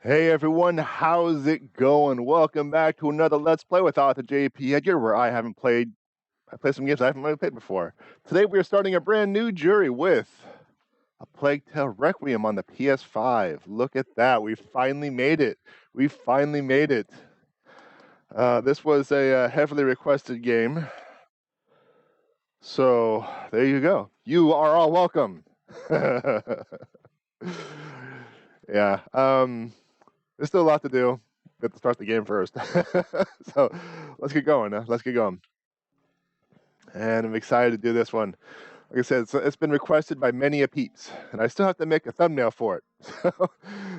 Hey everyone, how's it going? Welcome back to another Let's Play with author J.P.Edgar, where I played some games I haven't really played before. Today we are starting a brand new jury with A Plague Tale Requiem on the PS5. Look at that, we finally made it. We finally made it. This was a heavily requested game. So, there you go. You are all welcome. Yeah, there's still a lot to do. We have to start the game first. So let's get going. Let's get going. And I'm excited to do this one. Like I said, it's been requested by many a peeps, and I still have to make a thumbnail for it.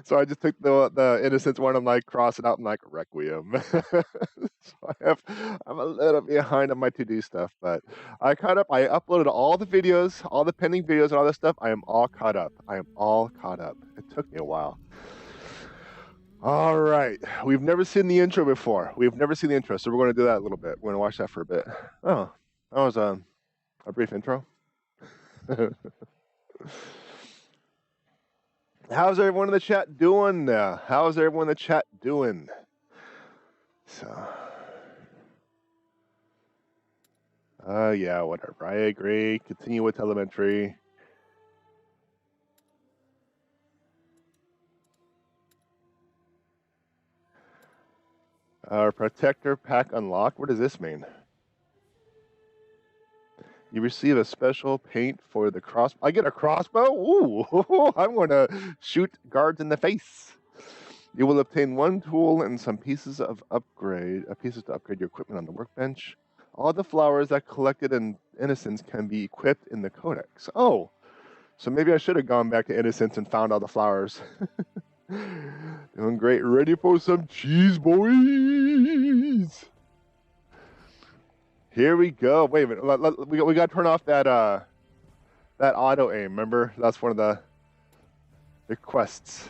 So I just took the Innocence one and like cross it out and like Requiem. So I'm a little behind on my to-do stuff, but I caught up. I uploaded all the videos, all the pending videos and all this stuff. I am all caught up. I am all caught up. It took me a while. All right, we've never seen the intro before. We've never seen the intro, so we're going to do that a little bit. We're going to watch that for a bit. Oh, that was a brief intro. How's everyone in the chat doing? How's everyone in the chat doing? So, yeah, whatever. I agree. Continue with elementary. Protector pack unlocked. What does this mean? You receive a special paint for the crossbow. I get a crossbow? Ooh, I'm going to shoot guards in the face. You will obtain one tool and some pieces to upgrade your equipment on the workbench. All the flowers that collected in Innocence can be equipped in the codex. Oh, so maybe I should have gone back to Innocence and found all the flowers. Doing great. Ready for some cheese, boys? Here we go. Wait a minute. We got to turn off that auto aim. Remember, that's one of the requests.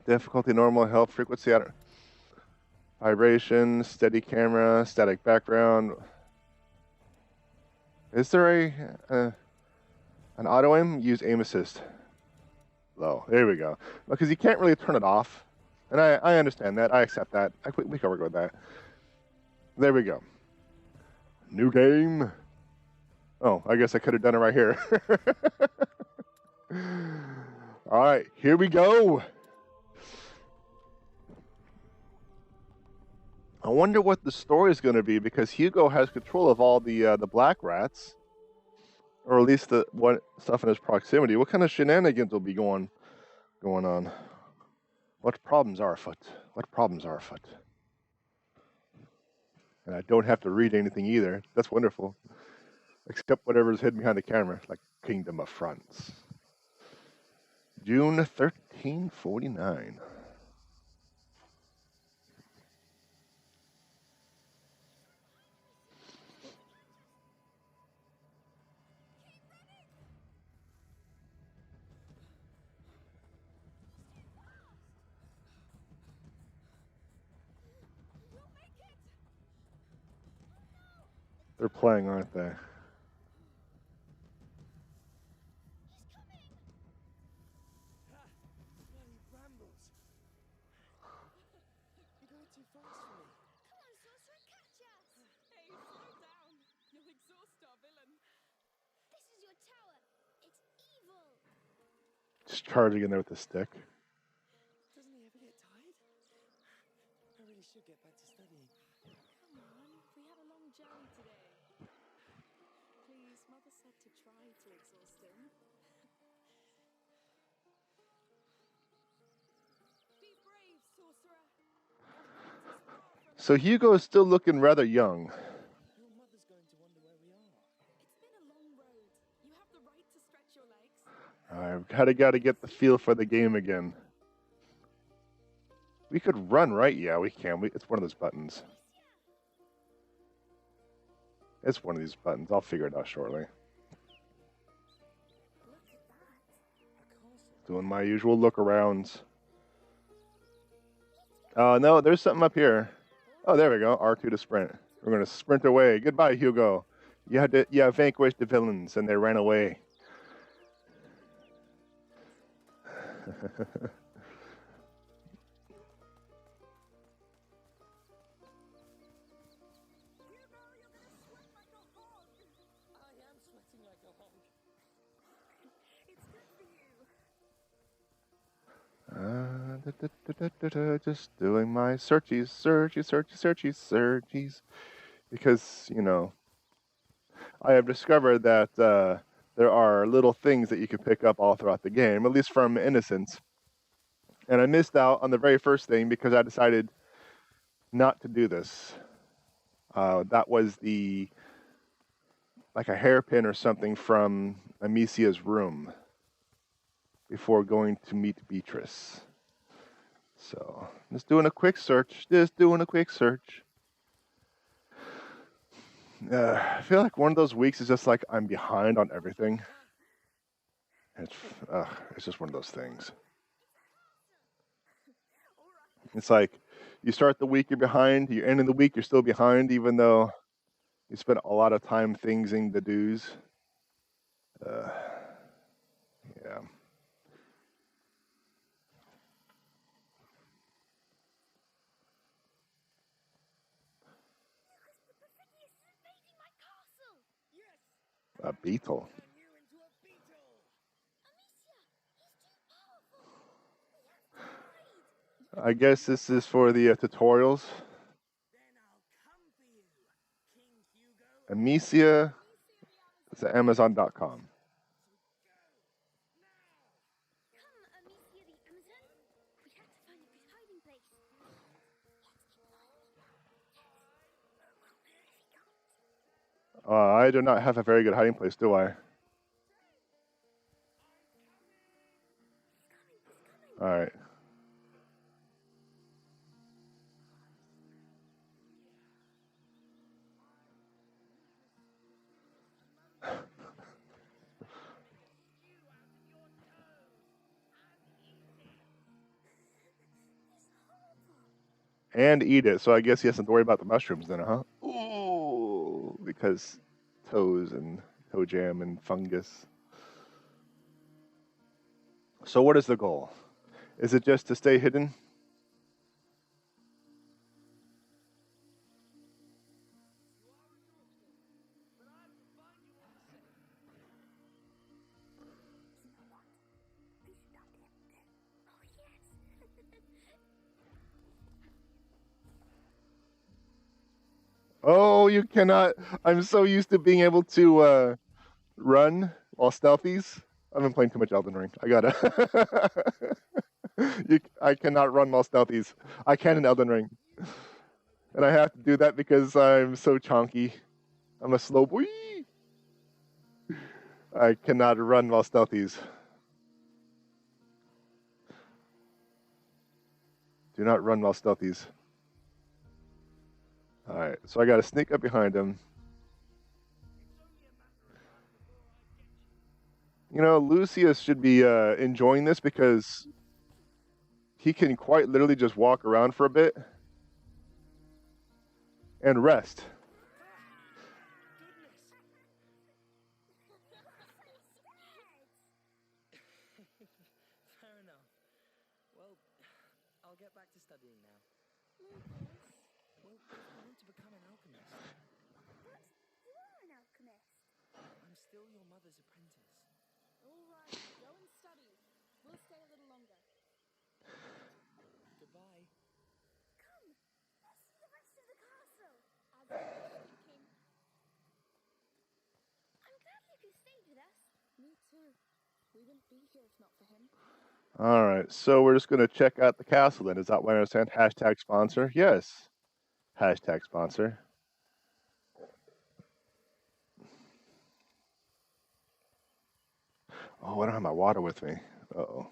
Difficulty, normal, help, frequency, vibration, steady camera, static background. Is there an auto aim? Use aim assist. Low. There we go. Because you can't really turn it off, and I understand that. I accept that. We can work with that. There we go. New game. Oh, I guess I could have done it right here. All right, here we go. I wonder what the story is going to be, because Hugo has control of all the black rats, or at least the stuff in his proximity. What kind of shenanigans will be going on? What problems are afoot? What problems are afoot? And I don't have to read anything either. That's wonderful. Except whatever's hidden behind the camera, like Kingdom of France. June 1349. They're playing, aren't they? Just charging in there with the stick. Doesn't he ever get tired? I really should get back to studying. Come on, we had a long journey today. Please, Mother said to try to exhaust him. Be brave, sorcerer. So Hugo is still looking rather young. Your mother's going to wonder where we are. It's been a long road. You have the right to stretch your legs. I've got to get the feel for the game again. We could run, right? Yeah, we can. It's one of those buttons. It's one of these buttons. I'll figure it out shortly. Doing my usual look-arounds. No, there's something up here. Oh, there we go. R2 to sprint. We're going to sprint away. Goodbye, Hugo. You vanquished the villains, and they ran away. I am sweating like a hog. It's good for you. Just doing my searchies. Because, you know, I have discovered that there are little things that you can pick up all throughout the game, at least from Innocence. And I missed out on the very first thing because I decided not to do this. That was like a hairpin or something from Amicia's room before going to meet Beatrice. So, just doing a quick search. I feel like one of those weeks is just like I'm behind on everything. It's just one of those things. It's like you start the week, you're behind. You end of the week, you're still behind, even though you spent a lot of time thingsing the dues. Yeah. Invading my castle. Yes! A beetle. Turn you into a beetle! Amicia, he's too powerful. We have to hide. I guess this is for the tutorials. Then I'll come for you, King Hugo. Amicia, it's at Amazon.com. Come, Amicia the Amazon. We have to find a good hiding place. I do not have a very good hiding place, do I? All right. And eat it, so I guess he hasn't to worry about the mushrooms then, huh? Ooh, because toes and toe jam and fungus. So what is the goal? Is it just to stay hidden? Oh, you cannot. I'm so used to being able to run while stealthies. I've been playing too much Elden Ring. I gotta. I cannot run while stealthies. I can in Elden Ring. And I have to do that because I'm so chonky. I'm a slow boy. I cannot run while stealthies. Do not run while stealthies. Alright, so I gotta sneak up behind him. You know, Lucius should be enjoying this because he can quite literally just walk around for a bit and rest. Fair enough. Well, I'll get back to studying now. Lucas. Well, if you want to become an alchemist, But you are an alchemist. I'm still your mother's apprentice. All right, go and study. We'll stay a little longer. Goodbye. Come, let's see the rest of the castle. As you wish, King. I'm glad Hugo stayed with us. Me too. We wouldn't be here if not for him. Alright, so we're just gonna check out the castle then. Is that what I understand? Hashtag sponsor? Yes. Hashtag sponsor. Oh, I don't have my water with me. Uh-oh.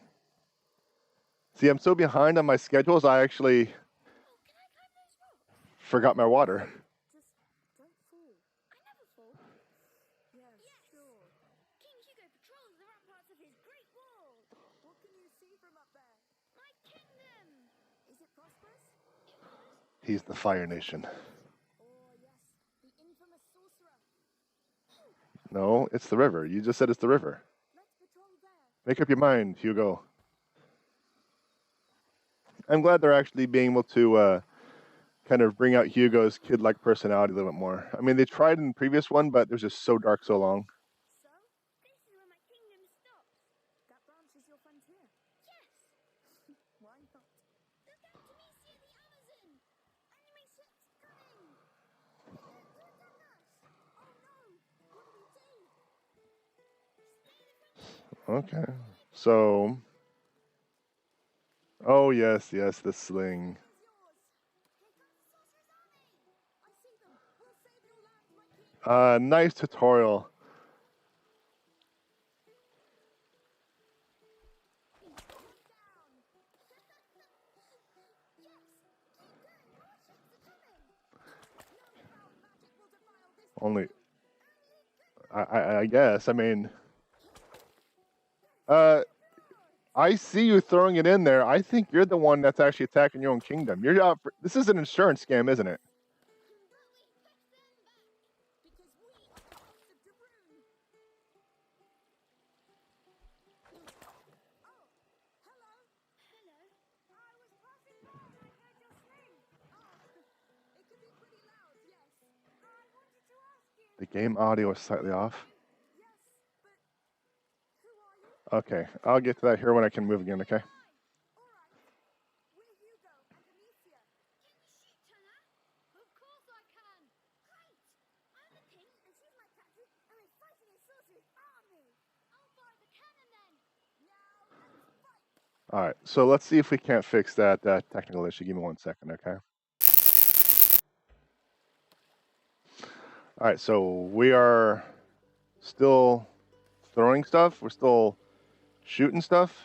See, I'm so behind on my schedules, I actually Oh, can I climb those rocks? forgot my water. Just don't fall. I never fall. Yes, sure. King Hugo patrols the ramparts of his great wall. What can you see from up there? My kingdom. Is it prosperous? He's the Fire Nation. Oh, yes. The infamous sorcerer. No, it's the river. You just said it's the river. Let's patrol there. Make up your mind, Hugo. I'm glad they're actually being able to kind of bring out Hugo's kid-like personality a little bit more. I mean, they tried in the previous one, but it was just so dark so long. So, this is where my kingdom stops. That branch is your frontier? Yes. Why not? Look out to me, see the Amazon! Enemy ships coming! They're going to attack us! Oh no! What do we do? Stay the frontier! Okay. So... Oh, yes, yes, the sling. Is yours! Here comes the sorcerer's army! I see them! We'll save your land, my king! Nice tutorial. One down! Yes! Keep going! More ships are coming! No foul magic will defile this Only, kingdom! Only good I guess. I mean, I see you throwing it in there. I think you're the one that's actually attacking your own kingdom. You're out for, this is an insurance scam, isn't it? because we are the House of Dabrun. Oh, hello. Hello. I was passing by and I heard your sling. Oh, it can be pretty loud, yes. I wanted to ask you. The game audio is slightly off. Yes, but who are you? Okay, I'll get to that here when I can move again, okay? All right. We're Hugo and Amicia. Can you shoot, Turner? Of course I can. Great. I'm the king and she's my captain and we're fighting a sorcerer's army. I'll fire the cannon then. Now let's fight. Alright, so let's see if we can't fix that technical issue. Give me 1 second, okay? Alright, so we are still throwing stuff. We're still shooting stuff.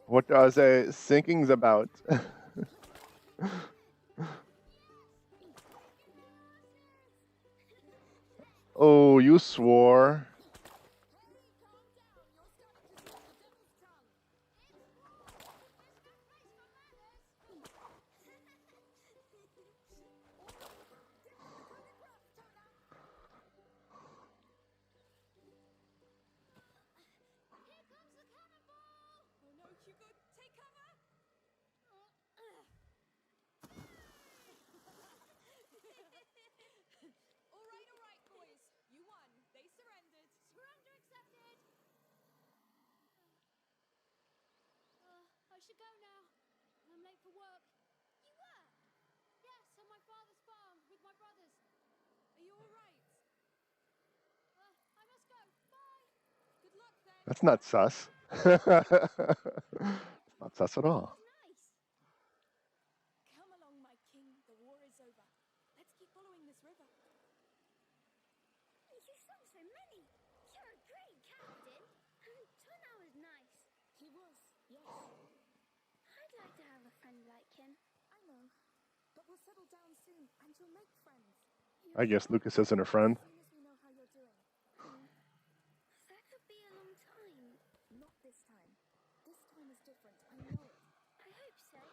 What does a sinking's about? Oh, you swore. Hugo, take cover! All right, boys. You won. They surrendered. Surrender accepted. I should go now. I'm late for work. You work? Yes, on my father's farm with my brothers. Are you all right? I must go. Bye. Good luck then. That's not sus. It's not sus at all. Nice. Come along, my king. The war is over. Let's keep following this river. You saw so many. You're a great captain. Tuna was nice. He was, yes. I'd like to have a friend like him. I know. But we'll settle down soon and you'll make friends. I guess Lucas isn't a friend. As soon as we know how you're doing. That could be a long time. Not this time. This time is different. I know it. I hope so.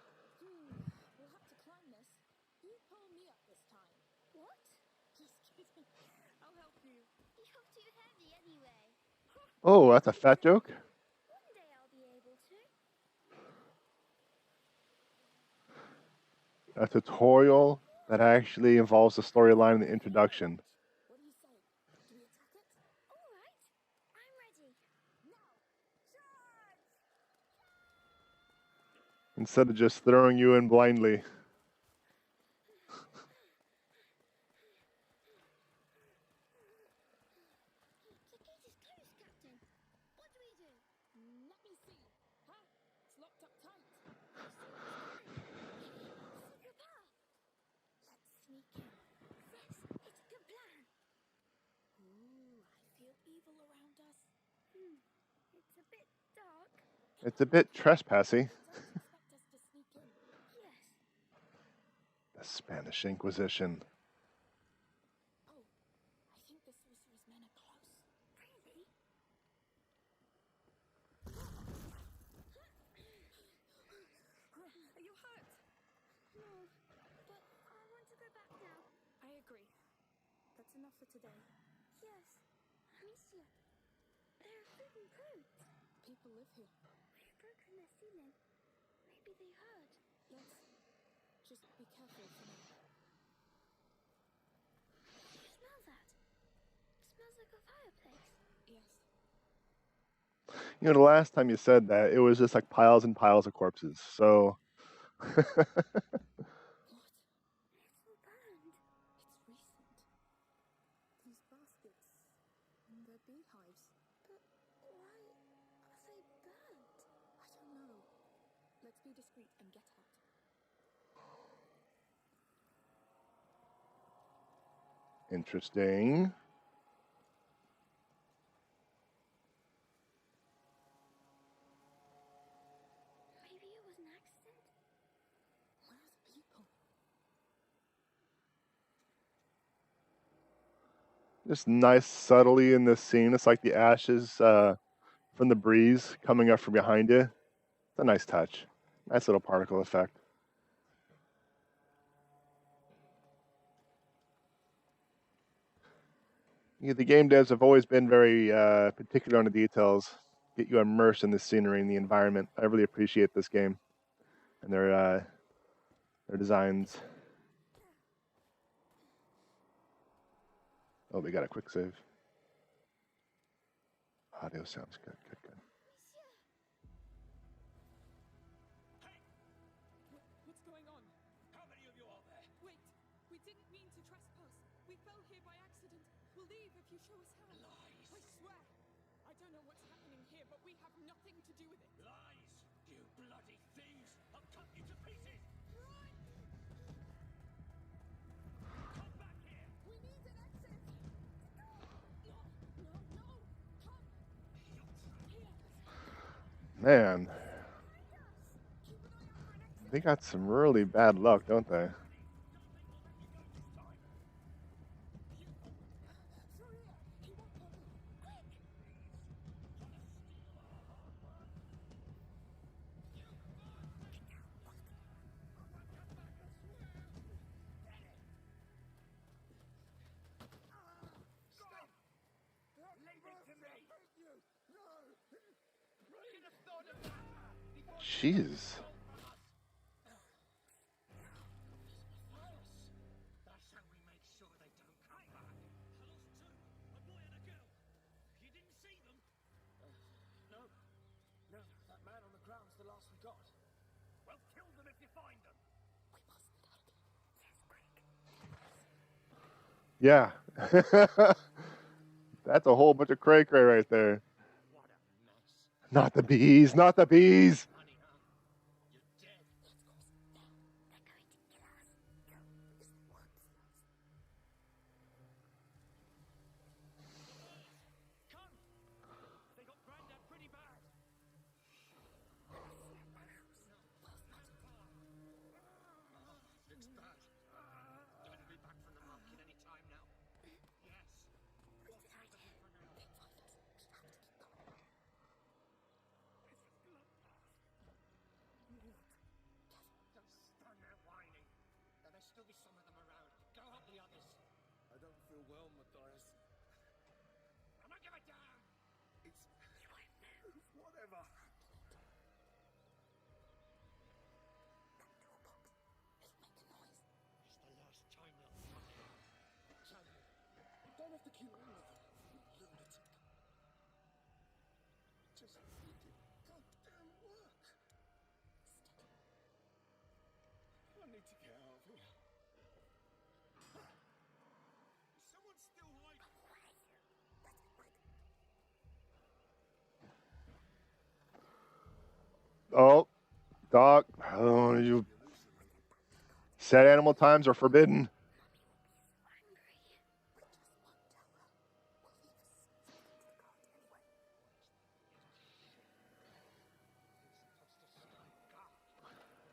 We'll have to climb this. You pull me up this time. What? Just kidding. I'll help you. You're too heavy anyway. Oh, that's a fat joke? One day I'll be able to. A tutorial that actually involves the storyline in the introduction. What do you say? Do we attack it? All right. I'm ready. Now, charge! Instead of just throwing you in blindly. The gate is closed, Captain. What do we do? Let me see. Huh? It's locked up tight. Secret path. Let's sneak in. Yes, it's a good plan. Ooh, I feel evil around us. It's a bit dark. It's a bit trespassy. Don't expect us to sneak in. Yes. The Spanish Inquisition. Oh, I think the sorcerer's men are close. Really? Are you hurt? That's enough for today. Yes, Amicia. There are food and clothes. People live here. We've broken their ceiling. Maybe they heard. Let's just be careful for now. Smell that? Smells like a fireplace. Yes. You know, the last time you said that, it was just like piles and piles of corpses. So, What? It's all burned. It's recent. These baskets and the beehives. But why are they burnt? I don't know. Let's be discreet and get out. interesting. Maybe it was an accident? Where are the people? Just nice subtlety in this scene. It's like the ashes from the breeze coming up from behind you. It's a nice touch. Nice little particle effect. Yeah, the game devs have always been very particular on the details, get you immersed in the scenery and the environment. I really appreciate this game and their designs. Oh, we got a quick save. Audio sounds good, good, good. What's going on? How many of you are there? Wait! We didn't mean to trespass. We fell here by accident. We'll leave if you show us how. Lies. I swear! I don't know what's happening here, but we have nothing to do with it. Lies! You bloody thieves! I'll cut you to pieces! Run! Come back here! We need an exit! No! No! Come! Here! Man, Keep an eye out for an exit! they got some really bad luck, don't they? Through here! He won't pull me! Quick! Leave it to me! Should have thought of that before Jeez. That's how we make sure they don't come back. I lost two, a boy and a girl. You didn't see them? No. No, that man on the ground's the last we got. Well, kill them if you find them. We must get out of here. Yeah. Yes, quick! That's a whole bunch of cray cray right there. What a mess. Not the bees, not the bees. Honey, huh? You're dead. Let's go. Now. They're going to kill us. Go. Is the word for us? Come! They got Grandad pretty bad. Looks bad. Gonna be back from the market any time now. Yes. What's the idea? They find us. We have to keep going. It's a bloodbath. Don't stand there whining. There may still be some of them around. Go help the others. I don't feel well, Matthias. I don't give a damn. It's... Whatever. That toolbox. It'll make a noise. It's the last time they'll find you. Tell you. You don't have to kill all of them, you lunatic. Just do your goddamn work. I need to get out of here. Is someone still hiding? That's it, quick. Oh, Doc. Oh, you said animal times are forbidden. Angry. We just won't tell her. We'll leave something to the guard anyway.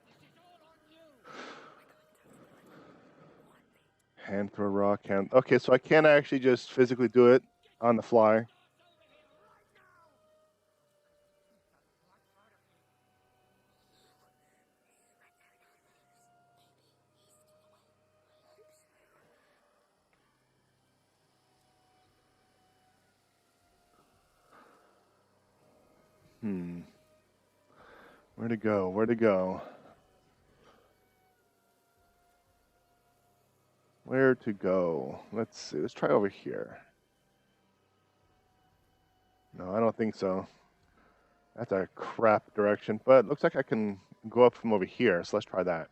This is all on you. Hand throw rock, hand. Okay, so I can't actually just physically do it on the fly. Over here right now. Where to go? Where to go? Where to go? Let's see. Let's try over here. No, I don't think so. That's a crap direction, but it looks like I can go up from over here, so let's try that.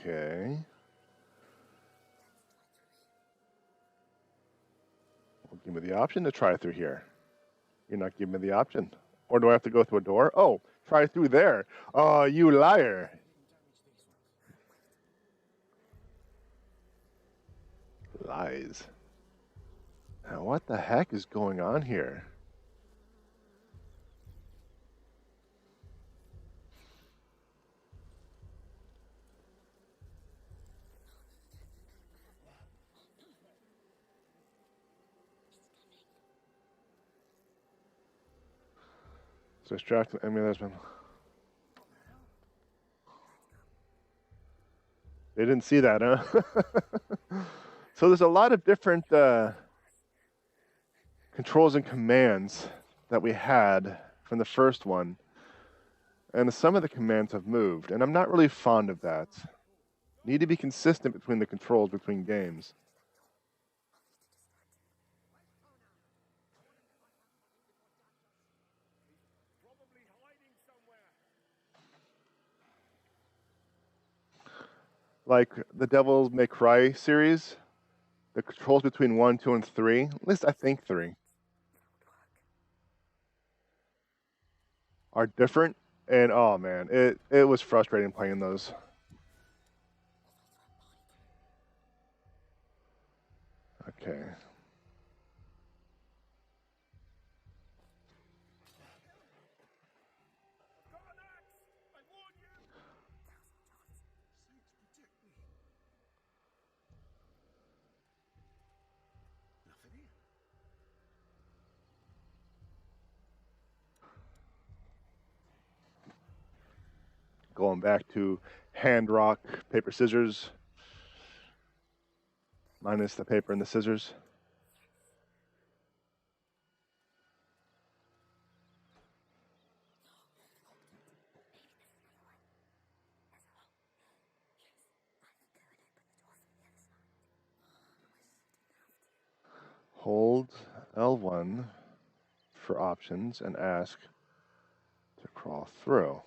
Okay. Well, give me the option to try through here. You're not giving me the option. Or do I have to go through a door? Oh, try through there. Oh, you liar. Lies. Now, what the heck is going on here? So distracting enemy husband. They didn't see that, huh? So there's a lot of different controls and commands that we had from the first one. And some of the commands have moved, and I'm not really fond of that. Need to be consistent between the controls between games. Probably hiding somewhere. Like the Devil May Cry series, the controls between 1, 2, and 3, at least I think 3, are different. And oh man, it was frustrating playing those. Okay. Got an axe! I warn you! Saints protect me. Nothing here. Going back to hand, rock, paper, scissors, minus the paper and the scissors. Hold L1 for options and ask to crawl through.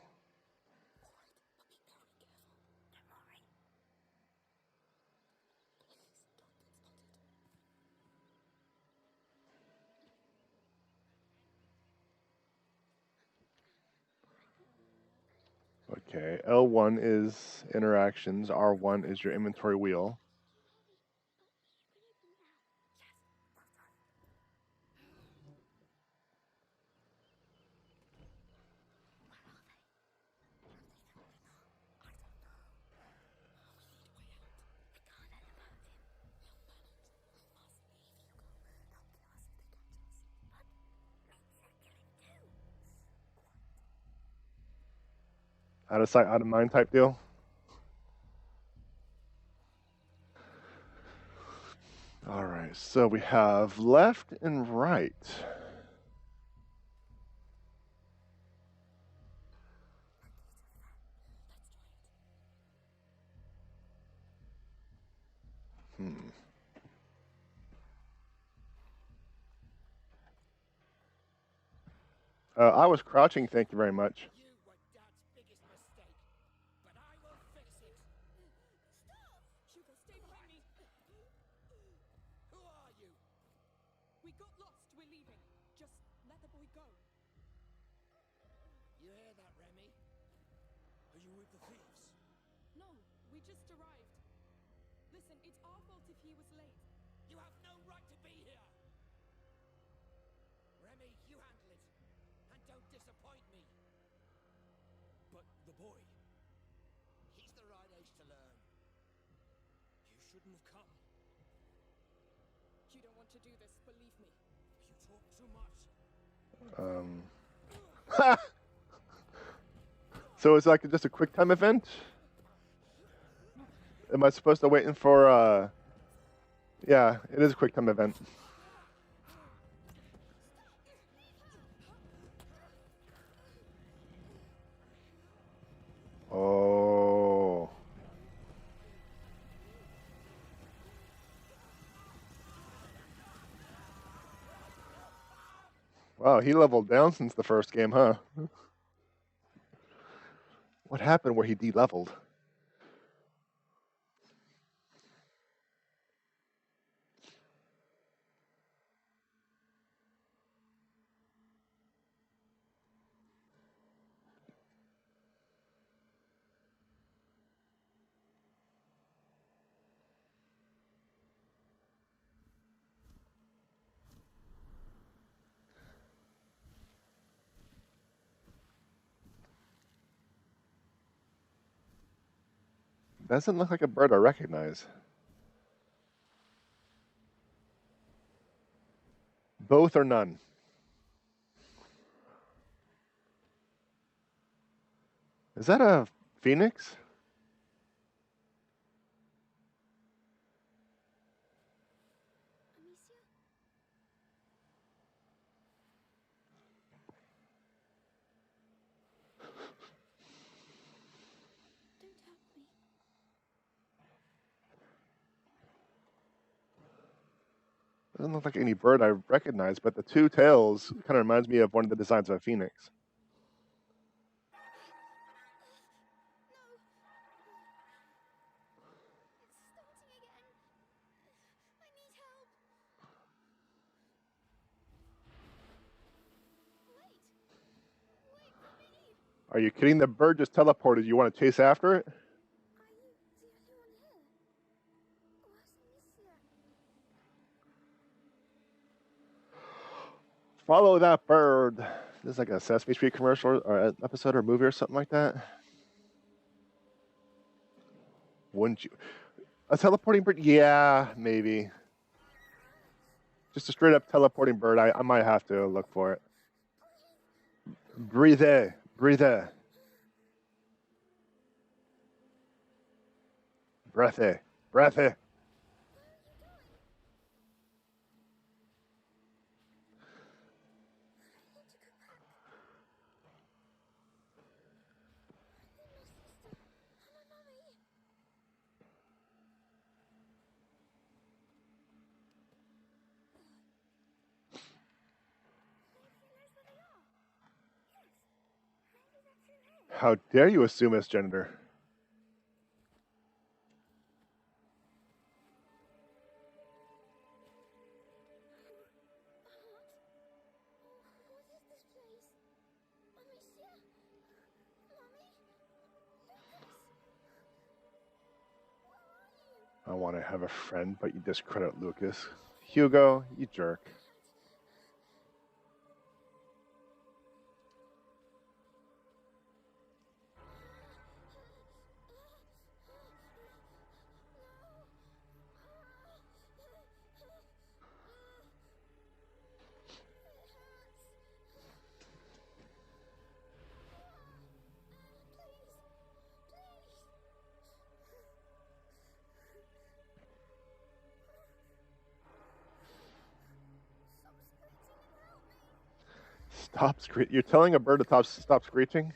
Okay, L1 is interactions, R1 is your inventory wheel. Out of sight, out of mind type deal. All right, so we have left and right. I was crouching, thank you very much. You were Dad's biggest mistake, but I will fix it. Stop! Hugo, stay behind me. Who are you? We got lost. We're leaving. Just let the boy go. You hear that, Remy? Are you with the thieves? No, we just arrived. Listen, it's our fault if he was late. You have no right to be here! Remy, you handle it. And don't disappoint me. But the boy, He's the right age to learn. you shouldn't have come. You don't want to do this, believe me. You talk too much. So it's like just a quick time event? Am I supposed to wait for, yeah, it is a quick time event. Oh. Wow, he leveled down since the first game, huh? What happened where he de-leveled? Doesn't look like a bird I recognize. Both or none? Is that a phoenix? Amicia? Don't help me. Doesn't look like any bird I recognize, but the two tails kind of reminds me of one of the designs of a phoenix. It's starting again. I need help. Wait for me. Are you kidding? The bird just teleported. You want to chase after it? Are you the only one here? Where's Amicia? Follow that bird. This is like a Sesame Street commercial or an episode or movie or something like that. Wouldn't you? A teleporting bird? Yeah, maybe. Just a straight up teleporting bird. I might have to look for it. Breathe. Breathe. Breath. Breath. Where are you going? I need to go back. I need my sister and my mummy. Maybe he knows where they are. Yes. Maybe they're through here. How dare you assume it's gender? What is this place? Amicia? Mummy? Lucas? Where are you? I want to have a friend, but you discredit Lucas. Hugo, you jerk. Stop screeching. You're telling a bird to stop screeching?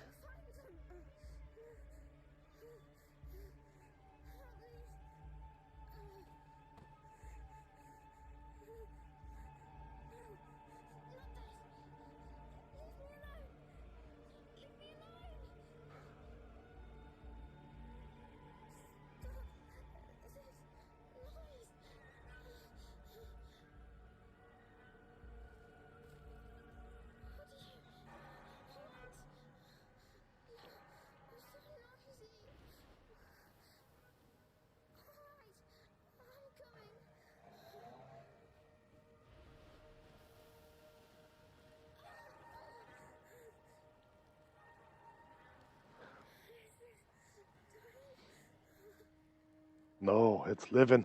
No, it's living.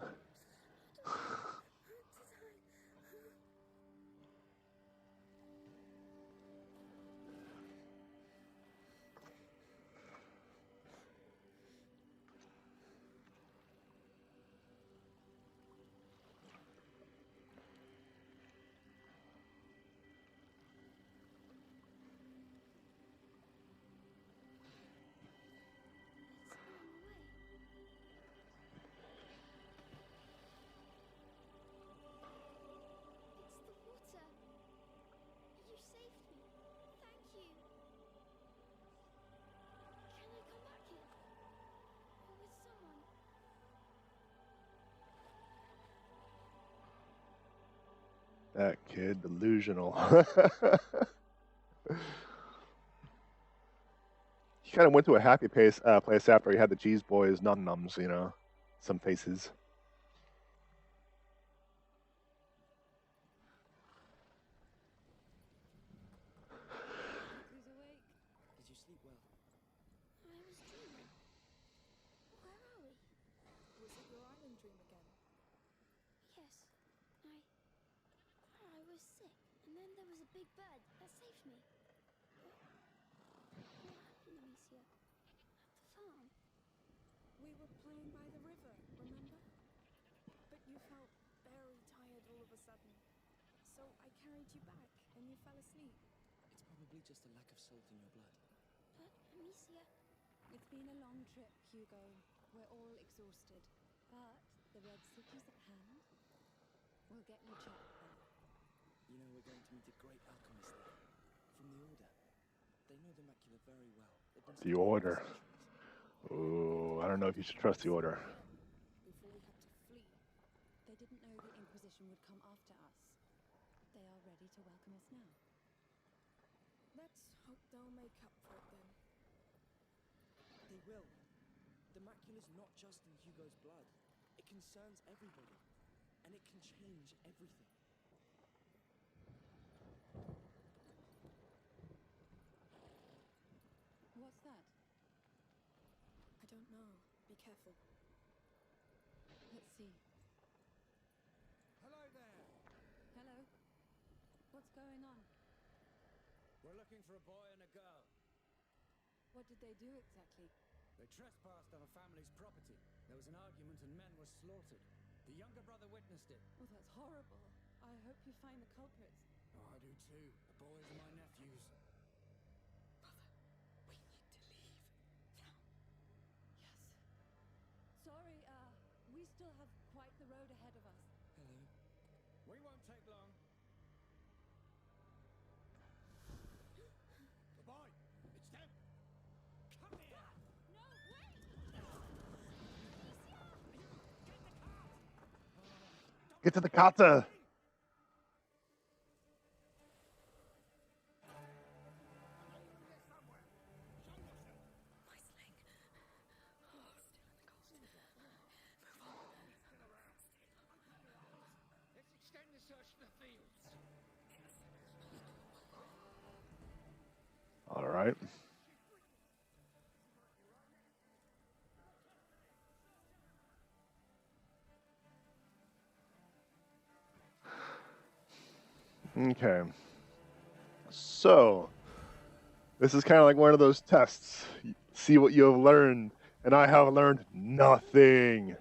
That kid, delusional. He kind of went to a happy place after he had the cheese boys, num-nums, you know, some faces. Who's awake? Did you sleep well? I was dreaming. Where are we? Was it your island dream again? Yes. I was sick, and then there was a big bird that saved me. What happened, Amicia? At the farm? We were playing by the river, remember? But you felt very tired all of a sudden. So I carried you back, and you fell asleep. It's probably just a lack of salt in your blood. But, Amicia, It's been a long trip, Hugo. We're all exhausted. But the Red City's at hand. We'll get you checked there. You know, we're going to meet a great alchemist there. From the Order. They know the macula very well. They've been The studying it for Order. centuries. Ooh, I don't know if you should trust the Order. Before we had to flee, they didn't know the Inquisition would come after us. They are ready to welcome us now. Let's hope they'll make up for it then. They will. The macula's not just in Hugo's blood. It concerns everybody. And it can change everything. What's that? I don't know. Be careful. Let's see. Hello there. Hello? What's going on? We're looking for a boy and a girl. What did they do exactly? They trespassed on a family's property. There was an argument and men were slaughtered. The younger brother witnessed it. Oh, that's horrible. I hope you find the culprits. Oh, I do too. The boys are my nephews. We need to leave. Now. Yes. Sorry, we still have quite the road ahead of us. Hello. We won't take long. The boy! It's them! Come here! no, wait! Get to the kata. My sling. Oh, still in the cold. Move on. Let's extend the search to the fields. All right. Okay. So, this is kind of like one of those tests. See what you have learned, and I have learned nothing.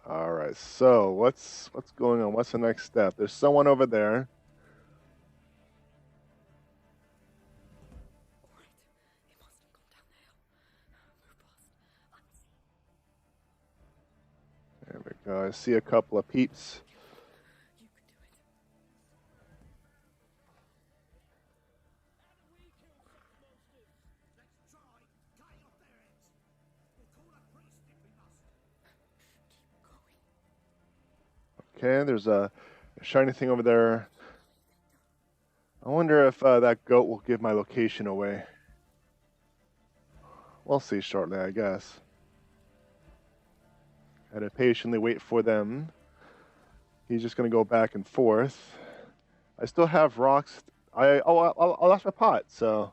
All right. So, what's going on? What's the next step? There's someone over there. There we go. I see a couple of peeps. You can do it. How do we kill such monsters? Let's try cutting off their heads. We'll call a priest if we must. Keep going. Okay, there's a shiny thing over there. I wonder if that goat will give my location away. We'll see shortly, I guess. Had to patiently wait for them. He's just going to go back and forth. I still have rocks. I lost my pot, so.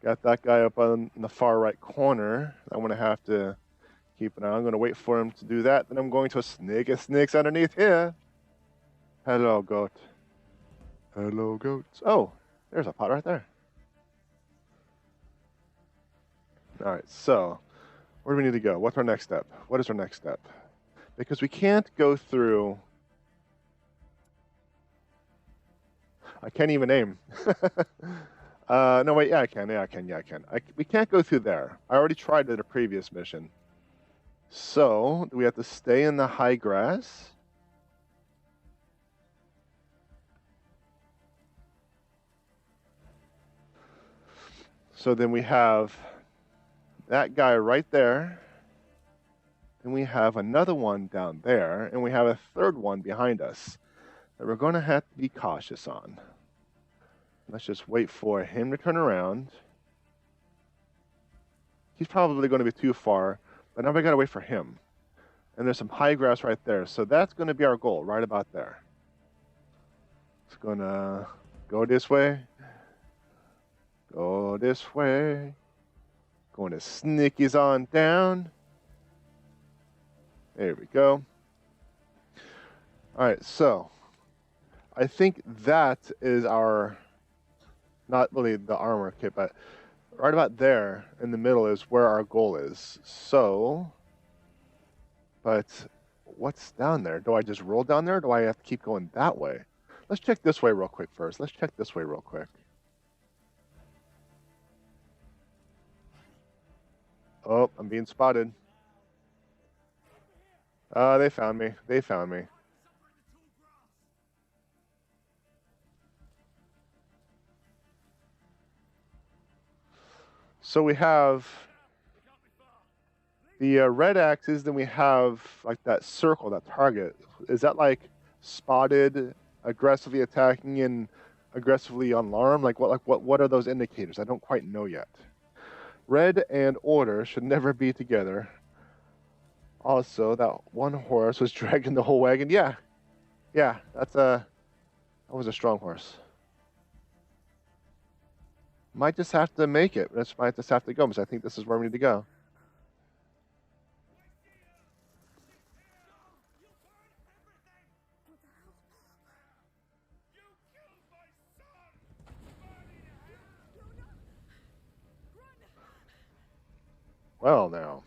Got that guy up on the far right corner. I'm going to have to keep an eye. I'm going to wait for him to do that. Then I'm going to snake his snakes underneath here. Hello, goat. Hello, goats. Oh, there's a pot right there. All right, so where do we need to go? What's our next step? What is our next step? Because we can't go through. I can't even aim. No, wait, yeah, I can. Yeah, I can. Yeah, I can. We can't go through there. I already tried it at a previous mission. So, do we have to stay in the high grass? So then we have that guy right there. Then we have another one down there, and we have a third one behind us that we're going to have to be cautious on. Let's just wait for him to turn around. He's probably going to be too far, but now we got to wait for him. And there's some high grass right there, so that's going to be our goal, right about there. It's going to go this way. Go this way. Going to sneakies on down. There we go. All right, so I think that is our, not really the armor kit, but right about there in the middle is where our goal is. So, but what's down there? Do I just roll down there, or do I have to keep going that way? Let's check this way real quick first. Let's check this way real quick. Oh, I'm being spotted. They found me. They found me. So we have the red axes, then we have like that circle, that target. Is that like spotted, aggressively attacking, and aggressively alarmed? Like what are those indicators? I don't quite know yet. Red and order should never be together. Also, that one horse was dragging the whole wagon. Yeah, that was a strong horse. Might just have to make it. Might just have to go because I think this is where we need to go. Well, now.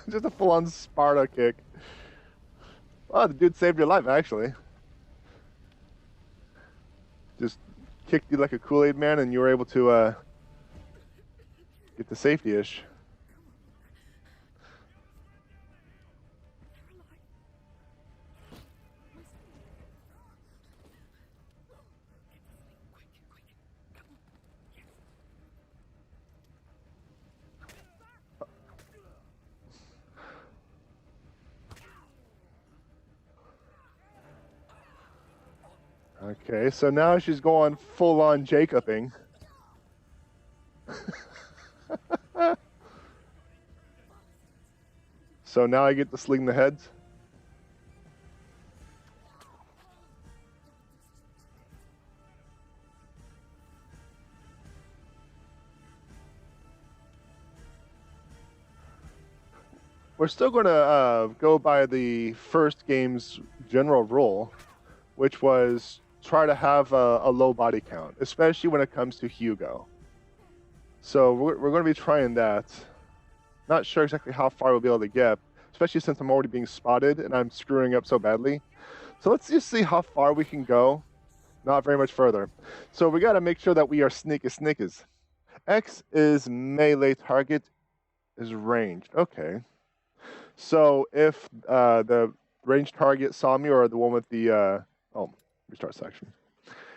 Just a full-on Sparta kick. Oh, the dude saved your life, actually. Just kicked you like a Kool-Aid man, and you were able to get the safety-ish. Okay, so now she's going full-on Jacobing. So now I get to sling the heads. We're still going to go by the first game's general rule, which was try to have a low body count, especially when it comes to Hugo. So we're going to be trying that. Not sure exactly how far we'll be able to get, especially since I'm already being spotted and I'm screwing up so badly. So let's just see how far we can go. Not very much further. So we got to make sure that we are sneakers. X is melee, target is ranged. Okay. So if the ranged target saw me, or the one with the restart section.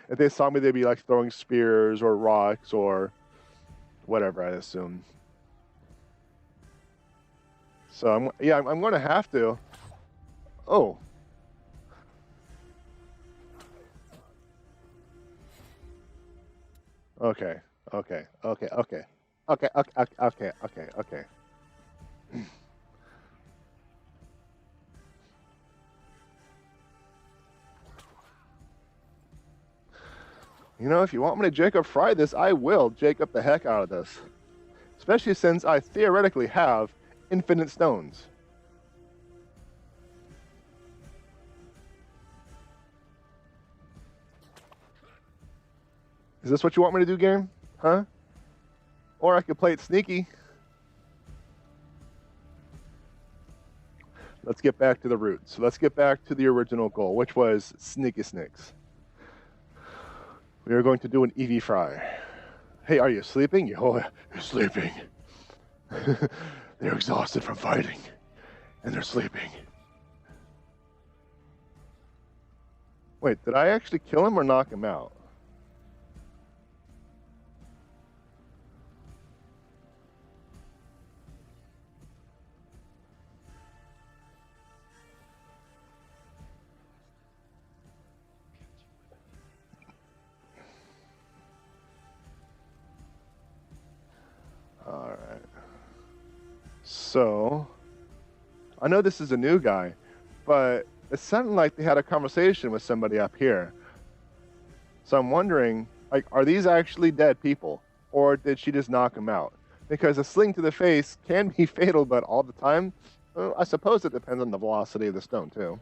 If they saw me, they'd be like throwing spears or rocks or whatever, I assume. So I'm going to have to. Oh. Okay. You know, if you want me to Jacob fry this, I will Jacob the heck out of this. Especially since I theoretically have infinite stones. Is this what you want me to do, game? Huh? Or I could play it sneaky. Let's get back to the roots. Let's get back to the original goal, which was sneaky snicks. We are going to do an EV fry. Hey, are you sleeping? Oh, you're sleeping. They're exhausted from fighting, and they're sleeping. Wait, did I actually kill him or knock him out? All right. So, I know this is a new guy, but it sounded like they had a conversation with somebody up here. So I'm wondering, like, are these actually dead people, or did she just knock them out? Because a sling to the face can be fatal, but all the time, well, I suppose it depends on the velocity of the stone too.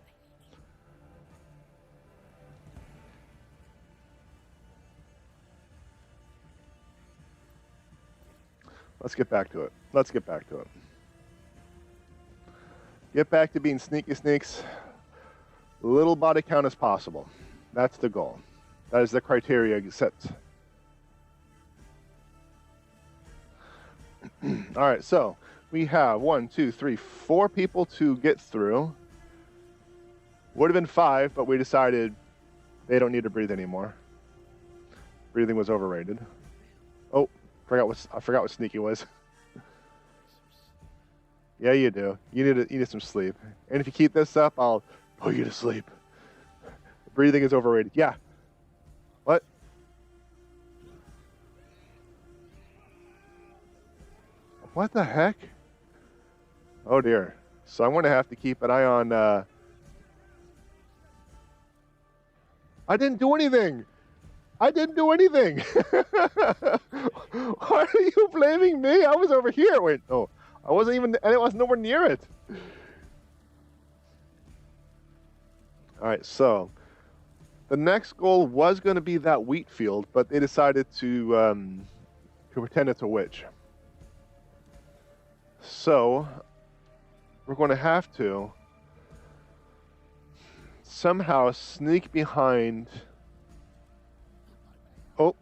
Let's get back to it. Let's get back to it. Get back to being sneaky sneaks. Little body count as possible. That's the goal. That is the criteria set. All right, so we have 1, 2, 3, 4 people to get through. Would have been 5, but we decided they don't need to breathe anymore. Breathing was overrated. Oh, I forgot what sneaky was. Yeah, you do. You need some sleep. And if you keep this up, I'll put you to sleep. Breathing is overrated. Yeah. What? What the heck? Oh dear. So I'm going to have to keep an eye on... I didn't do anything! I didn't do anything! Why are you blaming me? I was over here. Wait, no. I wasn't even... And it was nowhere near it. Alright, so... The next goal was going to be that wheat field, but they decided to pretend it's a witch. So, we're going to have to somehow sneak behind... Oh,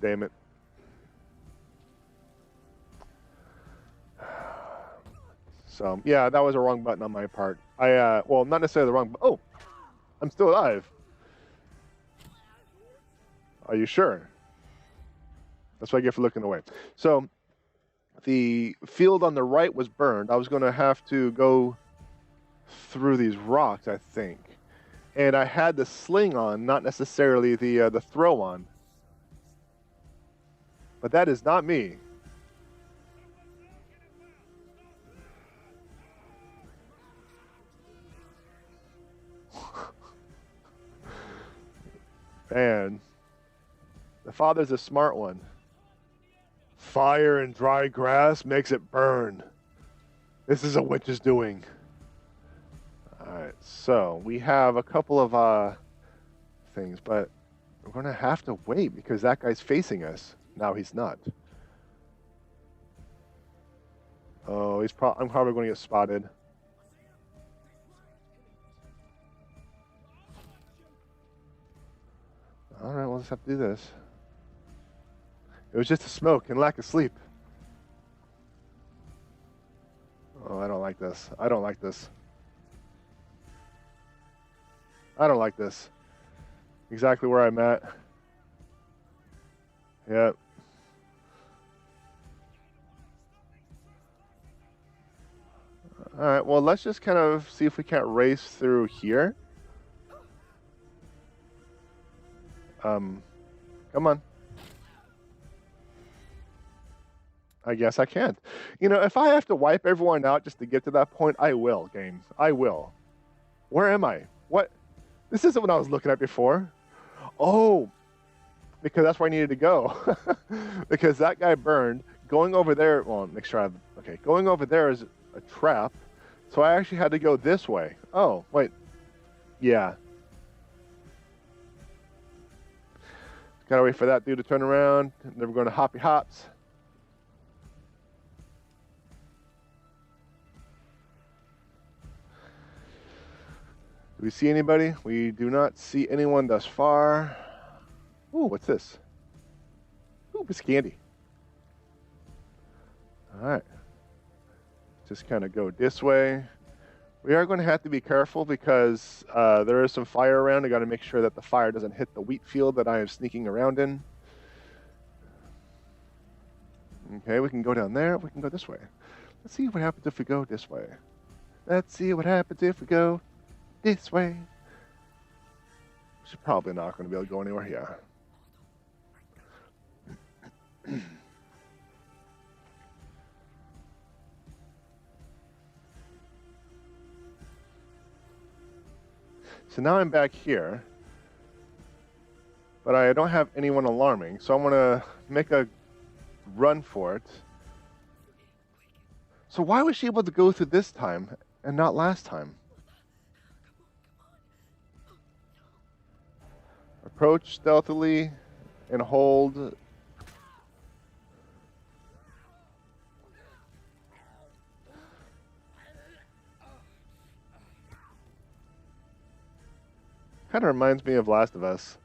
damn it. So, yeah, that was a wrong button on my part. Well, not necessarily the wrong... Oh, I'm still alive. Are you sure? That's what I get for looking away. So, the field on the right was burned. I was going to have to go through these rocks, I think. And I had the sling on, not necessarily the throw on. But that is not me. Man, the father's a smart one. Fire and dry grass makes it burn. This is a witch's doing. Alright, so we have a couple of things, but we're going to have to wait because that guy's facing us. Now he's not. Oh, I'm probably going to get spotted. Alright, we'll just have to do this. It was just a smoke and lack of sleep. Oh, I don't like this. I don't like this. I don't like this. Exactly where I'm at. Yep. Alright, well, let's just kind of see if we can't race through here. Come on. I guess I can't. You know, if I have to wipe everyone out just to get to that point, I will, game. I will. Where am I? What? This isn't what I was looking at before. Oh, because that's where I needed to go. Because that guy burned. Going over there, well, make sure I have, okay, going over there is a trap. So I actually had to go this way. Oh, wait. Yeah. Gotta wait for that dude to turn around. Then we're going to hoppy hops. Do we see anybody? We do not see anyone thus far. Ooh, what's this? Ooh, it's candy. All right. just kind of go this way. We are going to have to be careful because there is some fire around. I got to make sure that the fire doesn't hit the wheat field that I am sneaking around in. Okay, we can go down there. We can go this way. Let's see what happens if we go this way. Let's see what happens if we go this way. She's probably not going to be able to go anywhere. Yeah. So now I'm back here, but I don't have anyone alarming, so I'm going to make a run for it. So why was she able to go through this time and not last time? Approach stealthily and hold. Kind of reminds me of Last of Us.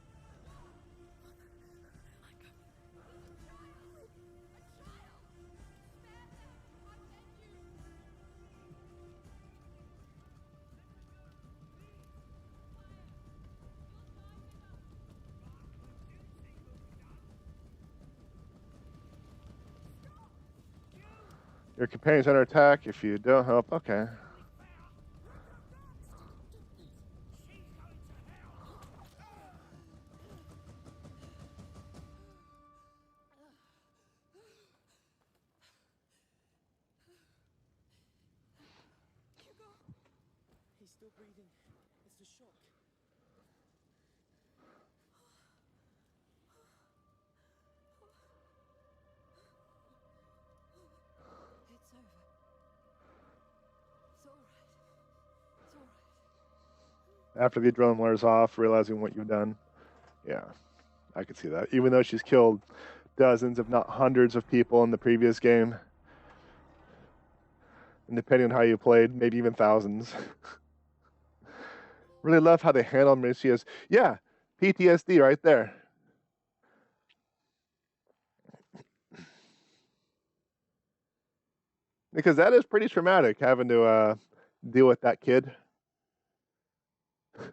Your companion's under attack if you don't help. Okay. He's still breathing. It's the shock. It's over. It's all right. It's all right. After the adrenaline wears off, realizing what you've done. Yeah, I could see that. Even though she's killed dozens, if not hundreds of people in the previous game. And depending on how you played, maybe even thousands. Really love how they handle Macias. Yeah, PTSD right there. Because that is pretty traumatic, having to deal with that kid. I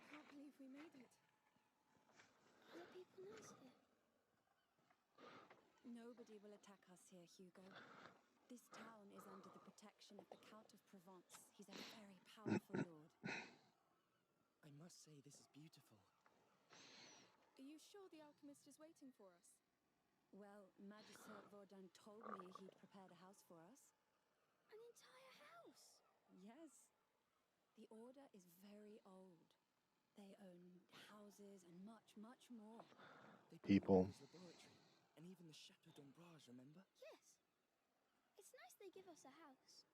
can't believe we made it. Are there people nice here? Nobody will attack us here, Hugo. This town is under the protection of the Count of Provence. He's a very powerful lord. I must say, this is beautiful. Are you sure the alchemist is waiting for us? Well, Magistrate Vaudin told me he'd prepared a house for us. An entire house? Yes. The Order is very old. They own houses and much, much more. They built People. Hugo's laboratory, and even the Chateau d'Ombrage, remember? Yes. It's nice they give us a house.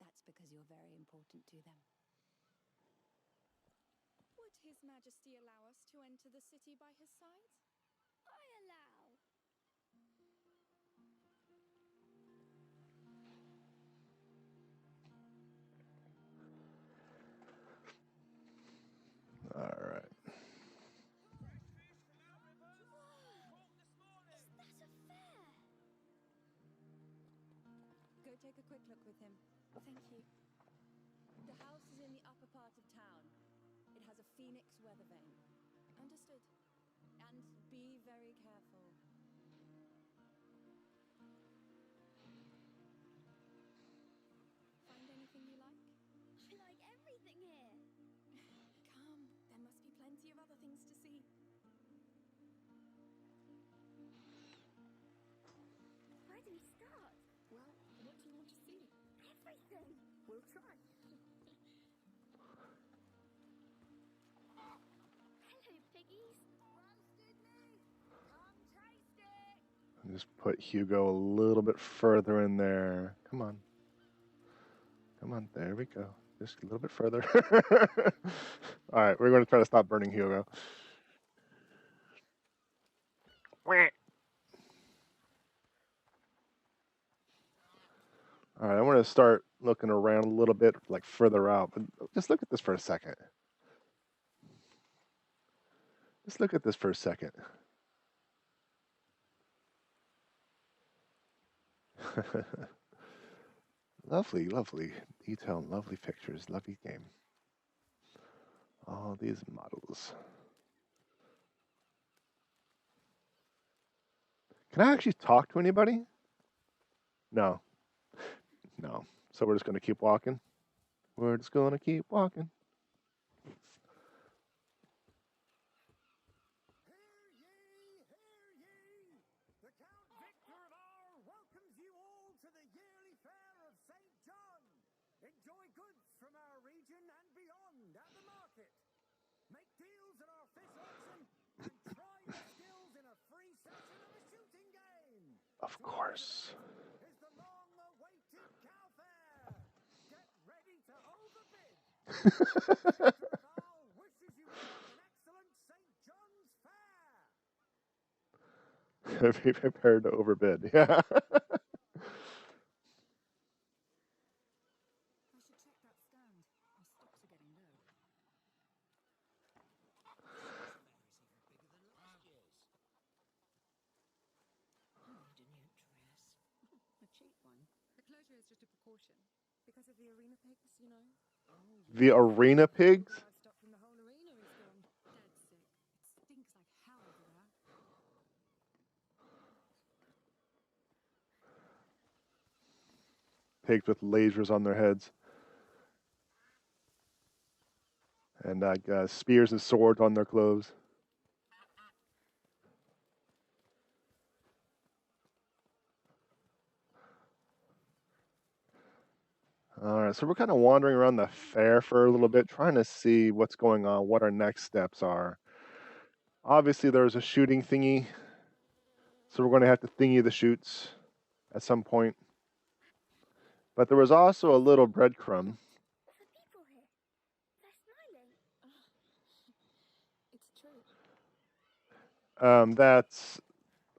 That's because you're very important to them. Would His Majesty allow us to enter the city by his side? I allow. All right. Is that a fair? Go take a quick look with him. Thank you. The house is in the upper part of town. It has a phoenix weather vane. Understood. And be very careful. Find anything you like? I like everything here. Come, there must be plenty of other things to see. Where do we start? Well, what do you want to see? Everything. We'll try. Hello, piggies. Roasted meat. Come taste it. Just put Hugo a little bit further in there. Come on. Come on, there we go. Just a little bit further. All right, we're going to try to stop burning Hugo. All right, I want to start looking around a little bit, like further out. But just look at this for a second. Let's look at this for a second. Lovely, lovely detail, lovely pictures, lovely game. All these models. Can I actually talk to anybody? No. No. So we're just going to keep walking. We're just going to keep walking. Hear ye, hear ye! The Count Victor of R welcomes you all to the yearly fair of St. John. Enjoy goods from our region and beyond at the market. Make deals at our fish auction and try your skills in a free session of a shooting game. Of course. Is the long-awaited cow fair. Get ready to overbid. Victor of R wishes you all an excellent St. John's fair. Be prepared to overbid. Yeah. I should check that stand. Our stocks are getting low. I need a new dress. A cheap one. The closure is just a precaution. Because of the arena pigs, you know? The arena pigs? Livestock from the whole arena is gone. Dead sick. It stinks like hell over there. Pigs with lasers on their heads. And spears and swords on their clothes. All right, so we're kind of wandering around the fair for a little bit, trying to see what's going on, what our next steps are. Obviously, there's a shooting thingy, so we're going to have to thingy the shoots at some point. But there was also a little breadcrumb. There's people here. They're smiling. It's true. That's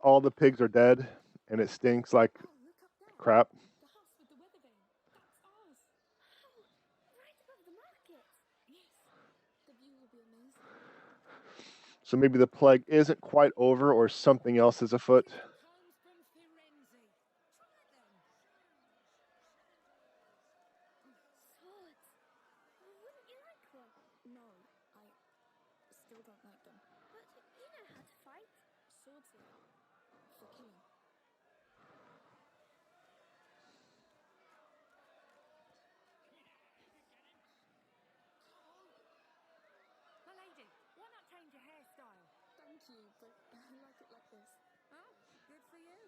all the pigs are dead, and it stinks like Oh, look up there. crap. The house with the weather vane. That's ours. Oh, right above the market. Yes. The view will be amazing. So maybe the plague isn't quite over, or something else is afoot. Comes from Firenze. Try it then. Swords. Wouldn't you like one? No, I still don't like them. But you know how to fight. Swords here. For killing. My lady, why not change your hairstyle? Thank you, but I like it like this. Oh, good for you.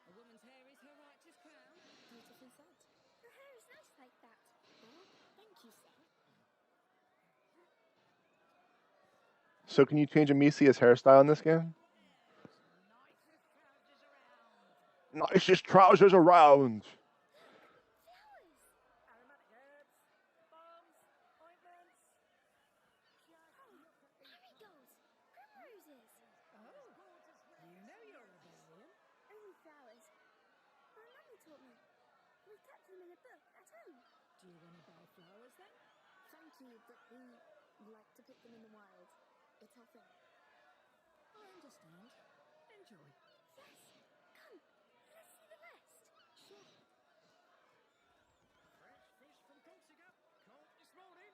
A woman's hair is her righteous crown. Beautifully said. Your hair is nice like that. Oh, thank you, sir. So can you change Amicia's hairstyle in this game? Nicest trousers around. Nicest trousers around. Flowers. Aromatic herbs, balms, ointments. Marigolds. Primroses. Oh, you know you're a barbarian. Only flowers. My mummy taught me. We kept them in a book at home. Do you want to buy flowers then? Thank you, but we like to pick them in the wild. It's our thing. I understand. Enjoy. Yes. Come. Let's see the rest. Sure. Fresh fish from Corsica. Caught this morning.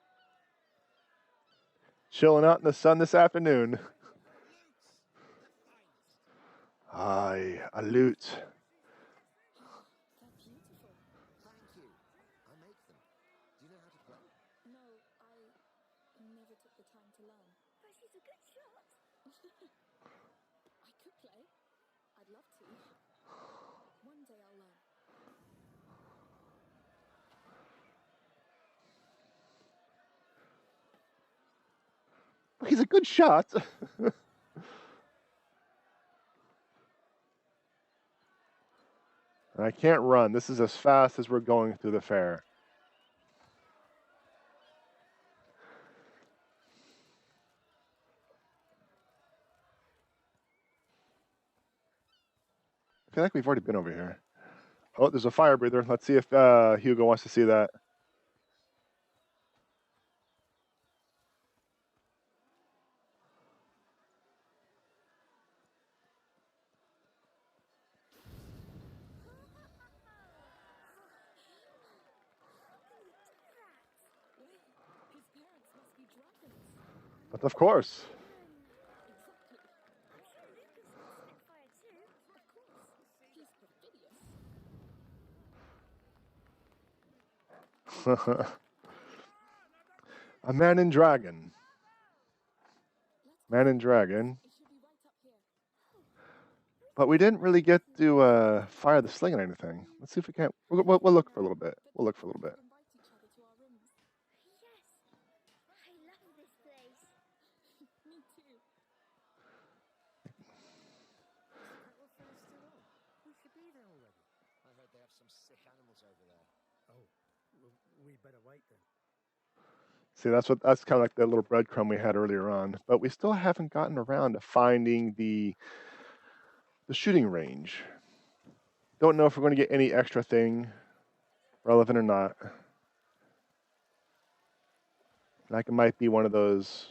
Chilling out in the sun this afternoon. Aye, a loot. They're beautiful. Thank you. I make them. Do you know how to play? No, I never took the time to learn. But she's a good shot. I could play. I'd love to. One day I'll learn. He's a good shot. I can't run. This is as fast as we're going through the fair. I feel like we've already been over here. Oh, there's a fire breather. Let's see if Hugo wants to see that. But of course. Exactly. I'm sure Lucas can spit fire too. Of course. He's perfidious. A man and dragon. Let's Man and dragon. It should be right up here. But we didn't really get to fire the sling or anything. Let's see if we can't. We'll look for a little bit. We'll look for a little bit. Invite each other to our rooms. Yes. I love this place. Me too. That will finish still on. We should be there already. I heard they have some sick animals over there. Oh, well, we better wait then. See, that's kind of like that little breadcrumb we had earlier on. But we still haven't gotten around to finding the shooting range. Don't know if we're going to get any extra thing, relevant or not. Like it might be one of those,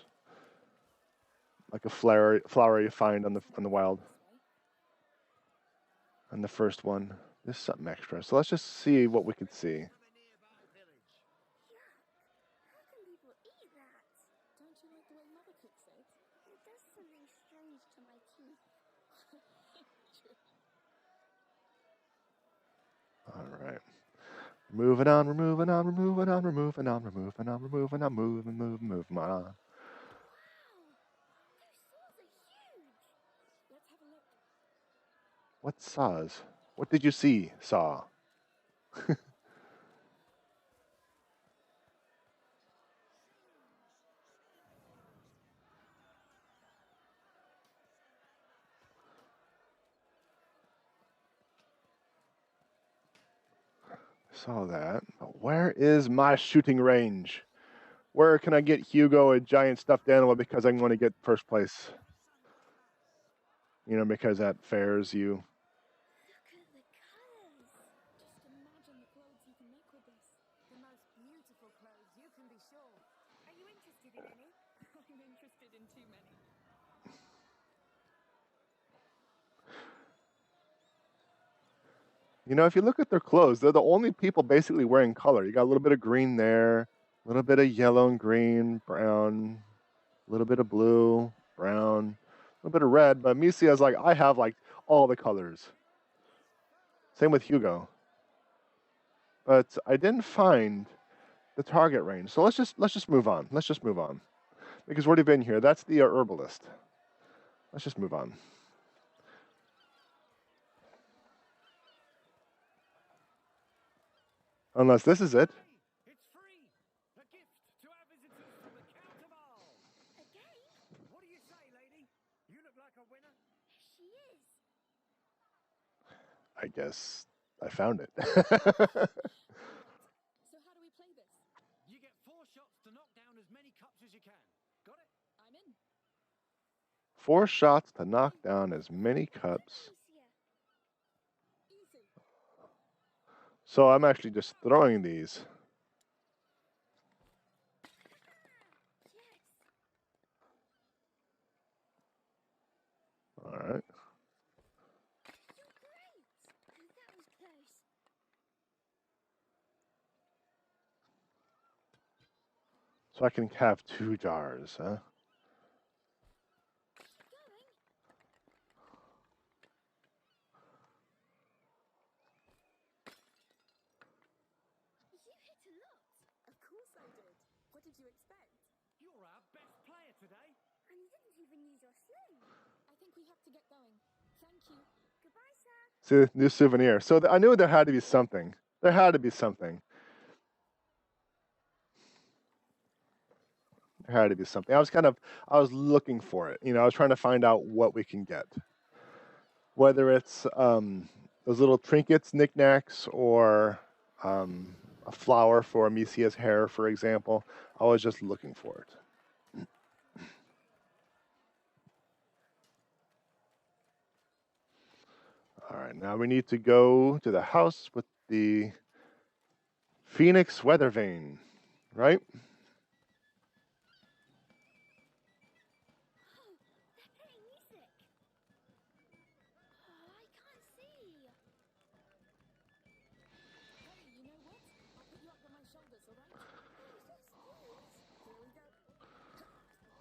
like a flower you find on the wild. On the first one, there's something extra. So let's just see what we can see. How can people eat that? Don't you like the way Mother cooks it? It does something strange to my teeth. All right. Moving on, we're moving on, we're moving on, we're moving on, we're moving on, we're moving on, moving on. Wow! Those saws are huge! Let's have a look. What saws? What did you see, saw? Saw that. But where is my shooting range? Where can I get Hugo a giant stuffed animal because I'm going to get first place? You know, because at fairs you. Look at the colors! Just imagine the clothes you can make with this. The most beautiful clothes, you can be sure. Are you interested in any? I'm interested in too many. You know, if you look at their clothes, they're the only people basically wearing color. You got a little bit of green there, a little bit of yellow and green, brown, a little bit of blue, brown, a little bit of red. But Misia's like, I have like all the colors. Same with Hugo. But I didn't find the target range. So let's just move on. Let's just move on. Because we've already been here. That's the herbalist. Let's just move on. Unless this is it. It's free! A gift to our visitors from the Count of Arles! A game? What do you say, lady? You look like a winner. She is. I guess I found it. So how do we play this? You get 4 shots to knock down as many cups as you can. Got it? I'm in. 4 shots to knock down as many cups. Easier. Easy. So I'm actually just throwing these. Yes. All right. You're great. That was close. So I can have 2 jars, huh? Keep going. You hit a lot. Of course I did. What did you expect? You're our best player today. And you didn't even use your sling. I think we have to get going. Thank you. Goodbye, sir. See, new souvenir. So I knew there had to be something. There had to be something. There had to be something. I was looking for it. You know, I was trying to find out what we can get. Whether it's those little trinkets, knickknacks, or a flower for Amicia's hair, for example. I was just looking for it. All right, now we need to go to the house with the Phoenix weather vane, right? Oh, they're playing music. Oh, I can't see. Hey, you know what? I'll put you up on my shoulders, all right? Oh, yes, please. Here we go.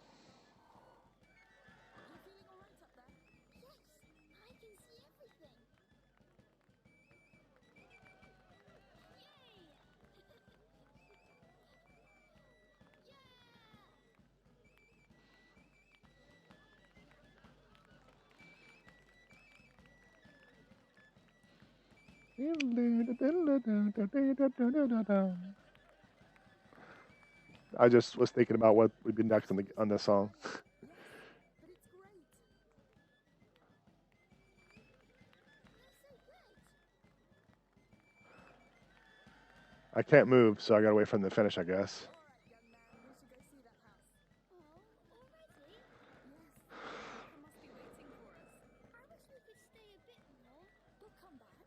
I just was thinking about what would be next on this song. Yes, but it's great. I can't move, so I gotta wait for them to finish, I guess. All right, young man, we should go see that house. Oh, already? Yes, Papa must be waiting for us. I wish we could stay a bit more. We'll come back.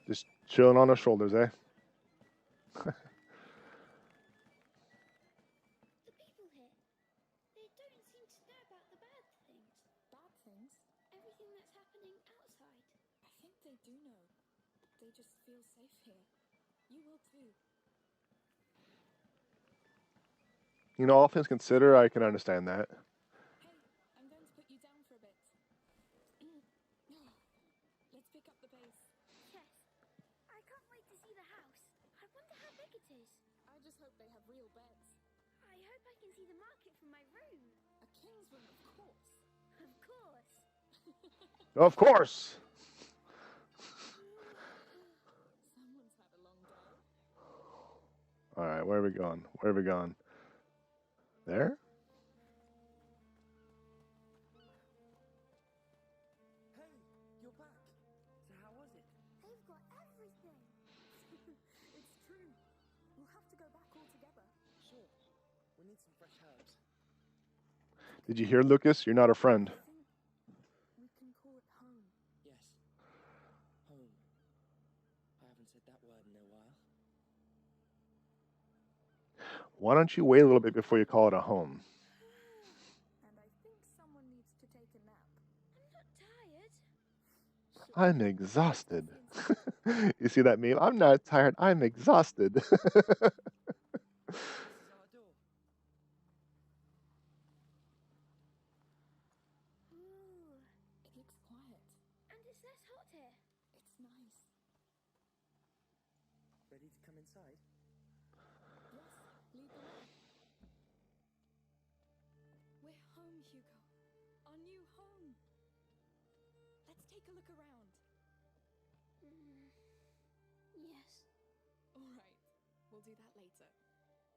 Just chilling on our shoulders, eh? The people here, they don't seem to know about the bad things. Bad things? Everything that's happening outside. I think they do know. They just feel safe here. You will too. You know, all things considered, I can understand that. Hey, I'm going to put you down for a bit. Let's pick up the pace. Yes. I can't wait to see the house. I wonder how big it is. I just hope they have real beds. I hope I can see the market from my room. A king's room, of course. Of course. Of course! Someone's had a long day. Alright, where are we going? Where are we going? There? Hey, you're back. So how was it? They've got everything. It's true. We'll have to go back all together. Sure. We need some fresh herbs. Did you hear, Lucas? You're not a friend. I think we can call it home. Yes. Home. I haven't said that word in a while. Why don't you wait a little bit before you call it a home? And I think someone needs to take a nap. I'm not tired. I'm exhausted. You see that meme? I'm not tired. I'm exhausted. This is our door. Ooh. It looks quiet. And it's less hot here. It's nice. Ready to come inside? Yes, lead the way. We're home, Hugo. Our new home. Let's take a look around. Yes. All right, we'll do that later.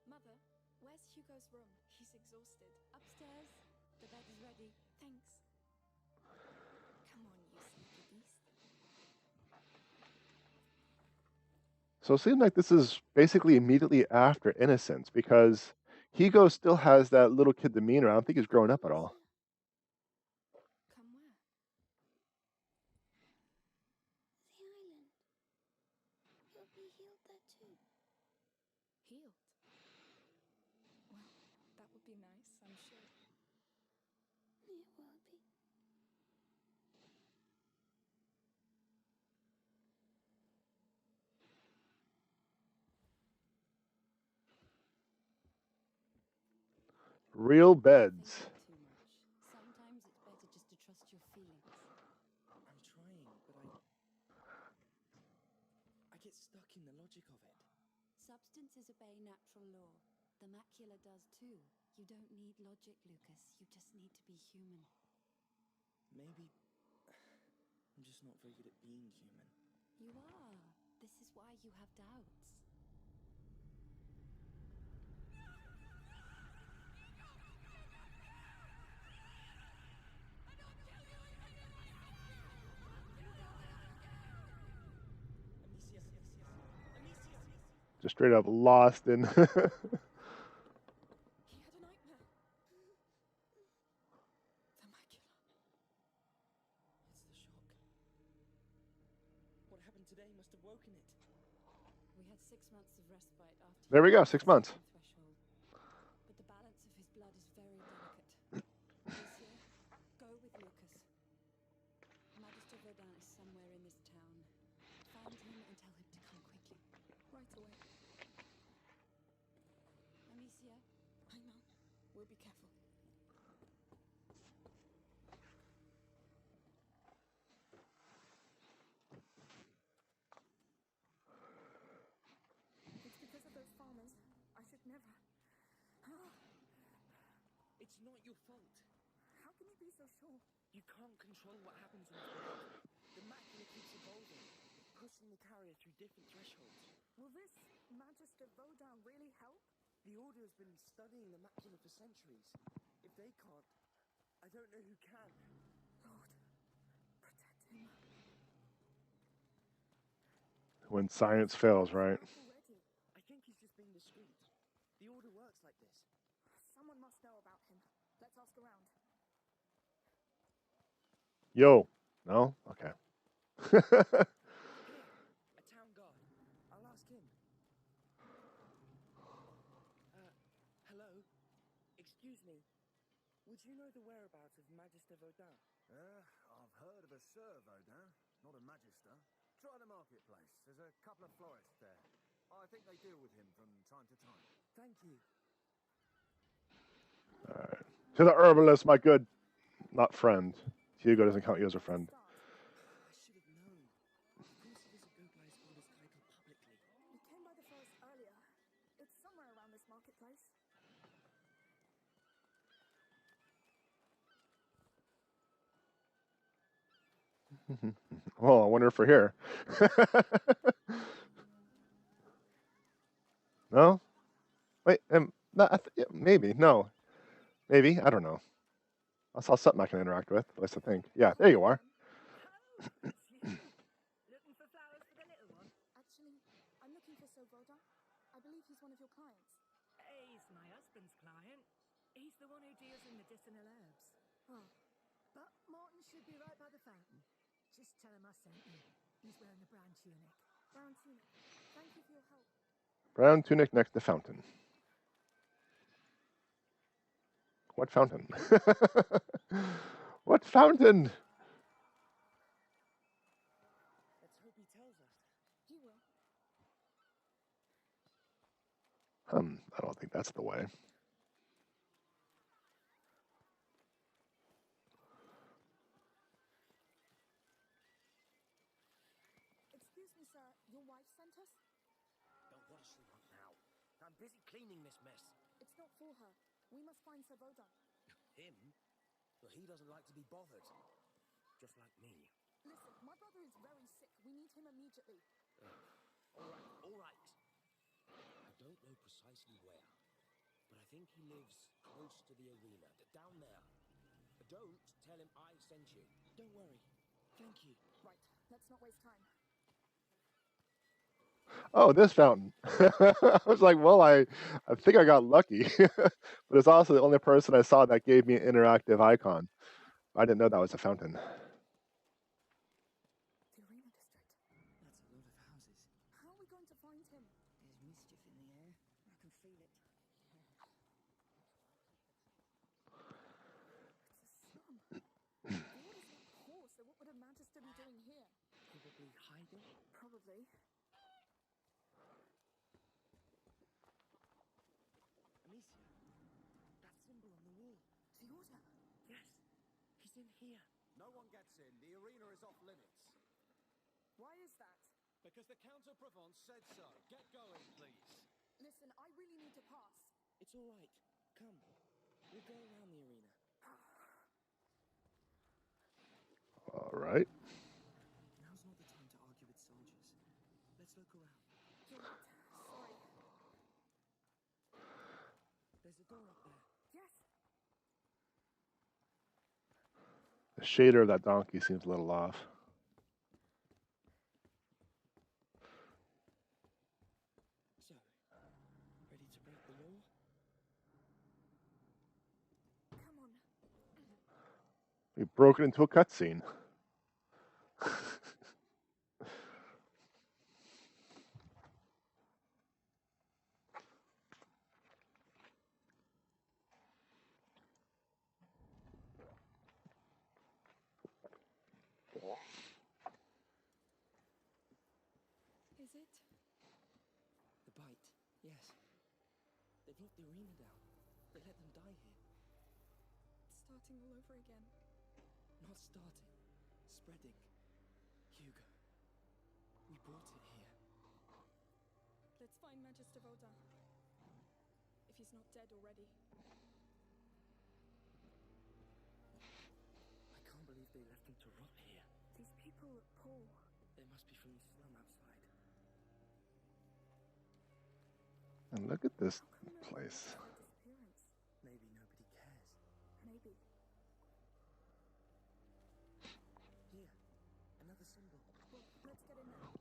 Mother, where's Hugo's room? He's exhausted. Upstairs. The bed is ready. Thanks. Come on, you sneaky beast. So it seems like this is basically immediately after Innocence because Hugo still has that little kid demeanor. I don't think he's grown up at all. Come where? The island. He'll be healed there too. Healed. Well, that would be nice, I'm sure. It will be. Real beds. Too much. Sometimes it's better just to trust your feelings. I'm trying, but I get stuck in the logic of it. Substances obey natural law. The macula does too. You don't need logic, Lucas. You just need to be human. Maybe I'm just not very good at being human. You are. This is why you have doubts. Amicia! Just straight up lost in. He had a nightmare. The macula. It's the shock. What happened today must have woken it. We had 6 months of respite after. There we go, 6 months. Threshold. But the balance of his blood is very delicate. Alicia, go with Lucas. Magistrate is somewhere in this town. Find him and tell him to come quickly. Right away. Amicia? I know. We'll be careful. It's because of those farmers. I should never. It's not your fault. How How can you be so sure? You can't control what happens in this world. The macula keeps evolving, pushing the carrier through different thresholds. Will this Magister Vodun really help? The Order has been studying the macula for centuries. If they can't, I don't know who can. Lord, protect him. When science fails, right? Already. I think he's just being discreet. The Order works like this. Someone must know about him. Let's ask around. Yo. No? Okay. Here, a town guard. I'll ask him. Hello? Excuse me. Would you know the whereabouts of Magister Vodun? I've heard of a Sir Vodun, not a Magister. Try the marketplace. There's a couple of florists there. I think they deal with him from time to time. Thank you. Alright. To the herbalist, my good, not friend. Hugo doesn't count you as a friend. I should have known. Of course he doesn't go by his Order's title publicly. We came by the forest earlier. It's somewhere around this marketplace. Well, I wonder if we're here. No? Wait, no, yeah, maybe. No. Maybe. I don't know. I saw something I can interact with, at least I think. Yeah, there you are. Oh, it's you. Looking for flowers for the little one? Actually, I'm looking for Sir Vodun. I believe he's one of your clients. He's my husband's client. He's the one who deals in medicinal herbs. Oh, But Martin should be right by the fountain. Just tell him I sent you. He's wearing a brown tunic. brown tunic. Thank you for your help. Brown tunic next to fountain. What fountain? What fountain? Let's hope he tells us. He will. I don't think that's the way. Excuse me, sir. Your wife sent us? Oh, what does she want now? I'm busy cleaning this mess. It's not for her. We must find Sir Vodun. Him? Well, he doesn't like to be bothered. Just like me. Listen, my brother is very sick. We need him immediately. All right, all right. I don't know precisely where, but I think he lives close to the arena, down there. Don't tell him I sent you. Don't worry. Thank you. Right, let's not waste time. Oh, this fountain. I was like, well, I think I got lucky. But it's also the only person I saw that gave me an interactive icon. I didn't know that was a fountain. The arena district. That's a lot of houses. How are we going to find him? There's mischief in the air. I can feel it. It's a slum. The order's not poor, so what would a magister be doing here? Probably hiding. Probably. Amicia, that symbol on the wall. The order. Yes, he's in here. No one gets in. The arena is off limits. Why is that? Because the Count of Provence said so. Get going, please. Listen, I really need to pass. It's all right. Come. We'll go around the arena. All right. Now's not the time to argue with soldiers. Let's look around. You're right. Sorry. There's a door up there. Yes. The shader of that donkey seems a little off. So, ready to break the law? Come on. We broke it into a cutscene. Is it? The bite. Yes. They've locked the arena down. They let them die here. It's starting all over again. Not starting. Spreading. Hugo. We brought it here. Let's find Magister Vodun. If he's not dead already. they left them to rot here. These people look poor. They must be from the slum outside. And look at this How come nobody place. noticed their disappearance? Maybe nobody cares. Maybe. Here, another symbol. Well, let's get in there.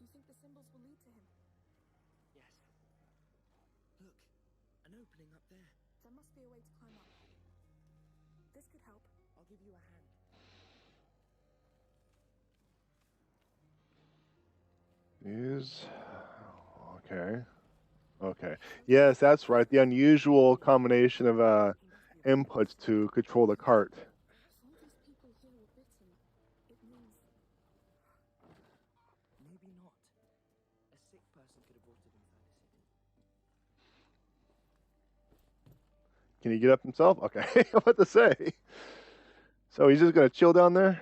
You think the symbols will lead to him? Yes. Look, an opening up there. There must be a way to climb up. This could help. I'll give you a hand. Use. Okay. Okay. Yes, that's right. The unusual combination of inputs to control the cart. If all these people here were bitten, it means Maybe not. A sick person could have brought it inside the city. Can he get up himself? Okay. What to say? So he's just gonna chill down there? I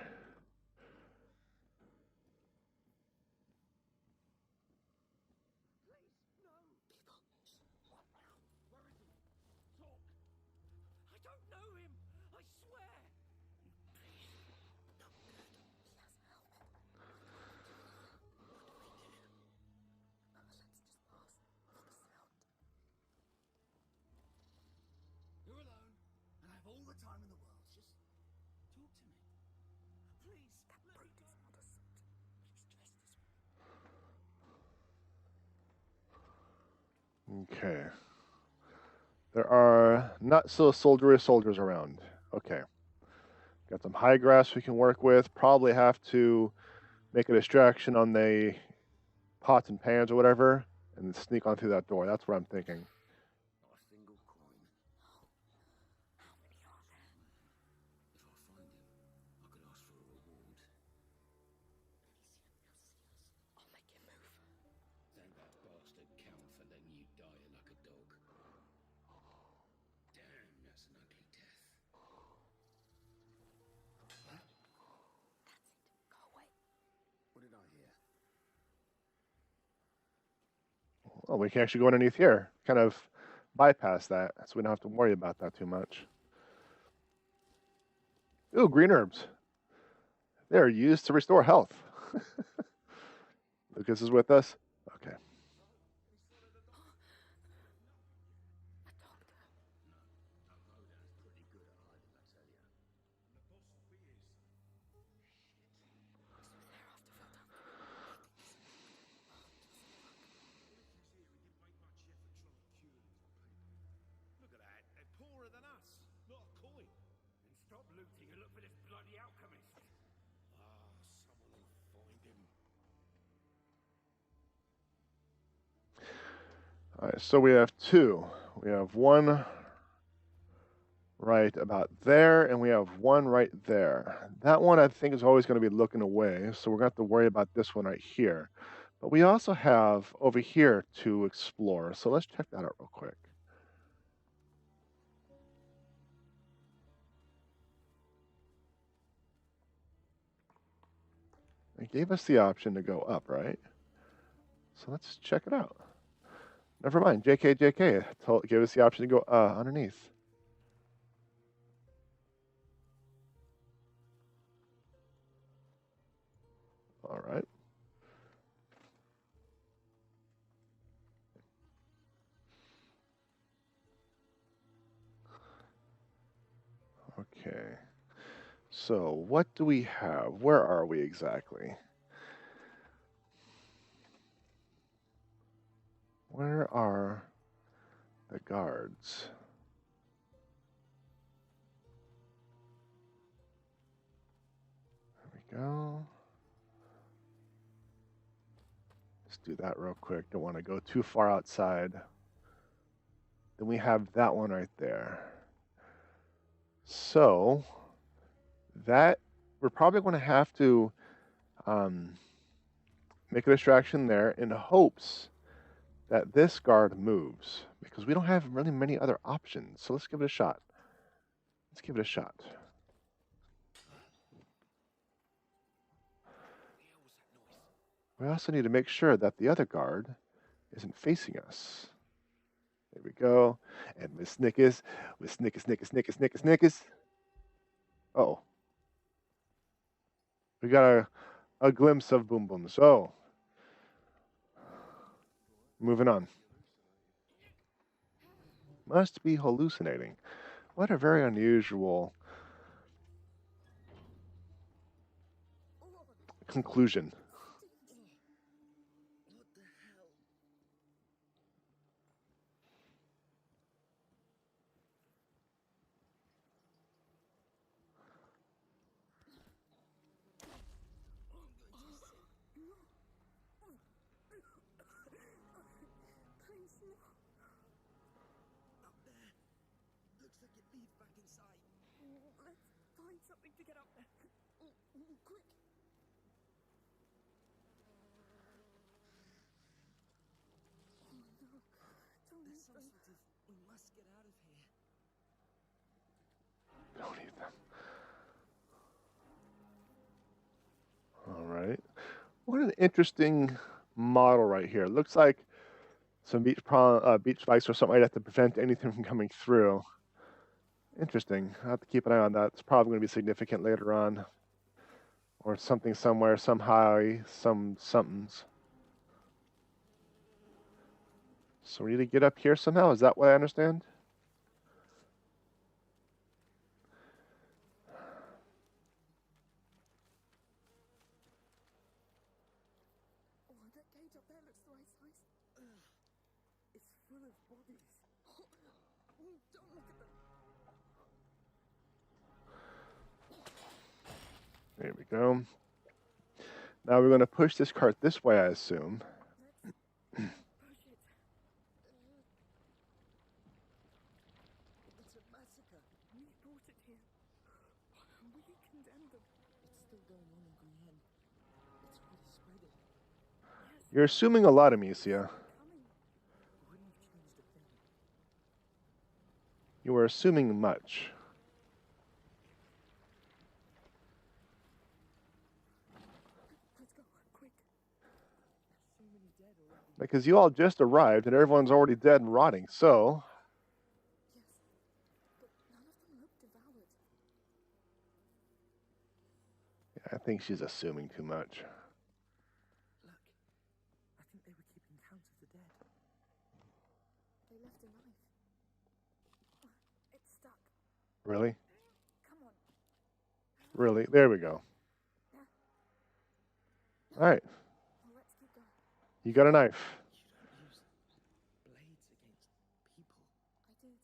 don't know him! I swear! You're alone, and I have all the time in the world. Just talk to me. Please, that brute is not a suit. He's dressed as one. Okay. There are not so soldierly soldiers around. Okay. Got some high grass we can work with. Probably have to make a distraction on the pots and pans or whatever and sneak on through that door. That's what I'm thinking. Not a single coin. How many are there? If I find him, I could ask for a reward. I'll make him move. Thank that bastard count for letting you die like a dog. Damn, that's an ugly death. That's it. Go away. What did I hear? Oh, we can actually go underneath here. Kind of bypass that, so we don't have to worry about that too much. Ooh, green herbs. They are used to restore health. Lucas is with us? Okay. A doctor. Hodan's pretty good at hiding, I tell you. Look at that, they're poorer than us. Not a coin. Then stop looting and look for this bloody alchemist. Ah, someone will find him. All right, so we have two. We have one right about there, and we have one right there. That one I think is always going to be looking away, so we're going to have to worry about this one right here. But we also have over here to explore, so let's check that out real quick. It gave us the option to go up, right? So let's check it out. Never mind, JK gave us the option to go underneath. All right. Okay. So what do we have? Where are we exactly? Where are the guards? There we go. Let's do that real quick. Don't want to go too far outside. Then we have that one right there. So that we're probably going to have to make a distraction there in hopes that this guard moves, because we don't have really many other options. So let's give it a shot. Let's give it a shot. We also need to make sure that the other guard isn't facing us. There we go. And Miss Snickers, with Snickers. Oh, we got a glimpse of Boom Boom. So, moving on. Must be hallucinating. What a very unusual conclusion. What the hell? Please, no. Up there. Looks like it leads back inside. Let's find something to get up there. Quick. Oh no. Don't There's leave some them. sort of. We must get out of here. Don't eat them. All right. What an interesting model right here. Looks like some beach spikes or something like that to prevent anything from coming through. Interesting. I have to keep an eye on that. It's probably going to be significant later on. Or something somewhere, somehow, somethings. So we need to get up here somehow? Is that what I understand? Oh, that cage up there looks the right size. It's full of bodies. Don't look at them. There we go. Now we're going to push this cart this way, I assume. Let's push it. It's a massacre. We brought it here. We condemned them. It's still going on in Guyenne. It's already spreading. Yes. You're assuming a lot, Amicia. Coming. Wouldn't have changed a thing. You are assuming much. Let's go. Quick. So many dead already. Because you all just arrived and everyone's already dead and rotting, so... Yes. But none of them look devoured. I think she's assuming too much. Look. I think they were keeping count of the dead. They left a knife. It's stuck. Really? Come on. Really? There we go. All right. Well, let's keep going. You got a knife. You don't use blades against people. I did.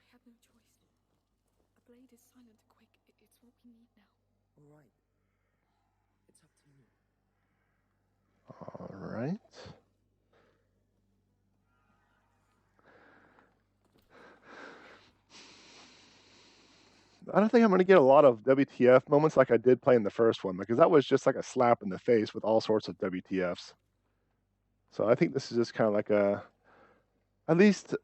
I had no choice. A blade is silent, quick. It's what we need now. All right. It's up to you. All right. I don't think I'm going to get a lot of WTF moments like I did playing the first one, because that was just like a slap in the face with all sorts of WTFs. So I think this is just kind of like at least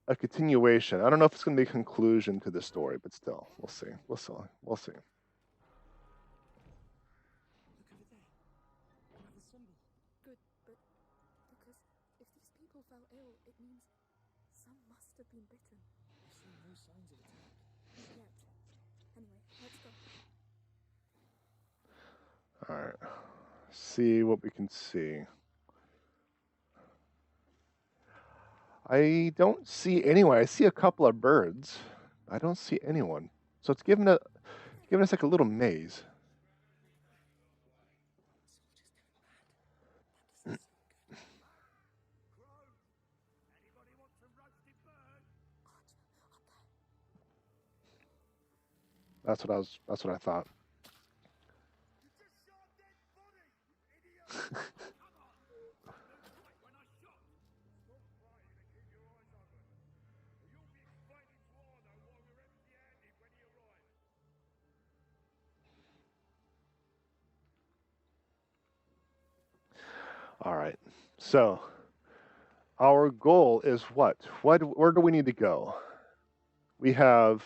a continuation. I don't know if it's going to be a conclusion to the story, but still, we'll see. We'll see. Look over there. Another symbol. Good, but because if these people fell ill, it means some must have been bitten. We've seen no signs of attack. Not yet. Anyway, let's go. All right. See what we can see. I don't see anyone. I see a couple of birds. I don't see anyone. So it's giving us like a little maze. Anybody want some roasted bird? That's what I thought. You just shot dead body, you idiot! Come on! Right when I shot! Stop crying and keep your eyes open. Or you'll be explaining to Arno why we're empty-handed when he arrives. All right. So our goal is what? Where do we need to go? We have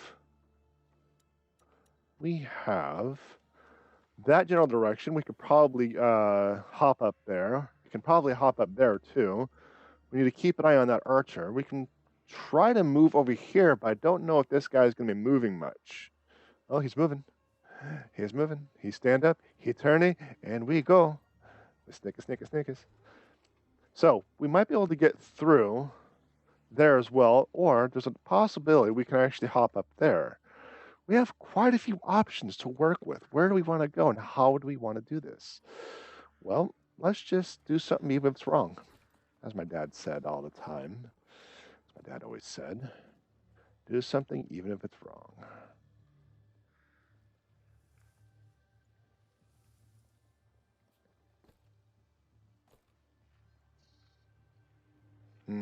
that general direction. We could probably hop up there. We can probably hop up there too. We need to keep an eye on that archer. We can try to move over here, but I don't know if this guy's going to be moving much. Oh, he's moving. He's moving. He stand up. He turning, and we go. Snickers, snickers, snickers. So we might be able to get through there as well, or there's a possibility we can actually hop up there. We have quite a few options to work with. Where do we want to go, and how do we want to do this? Well, let's just do something even if it's wrong. As my dad said all the time. As my dad always said, do something even if it's wrong.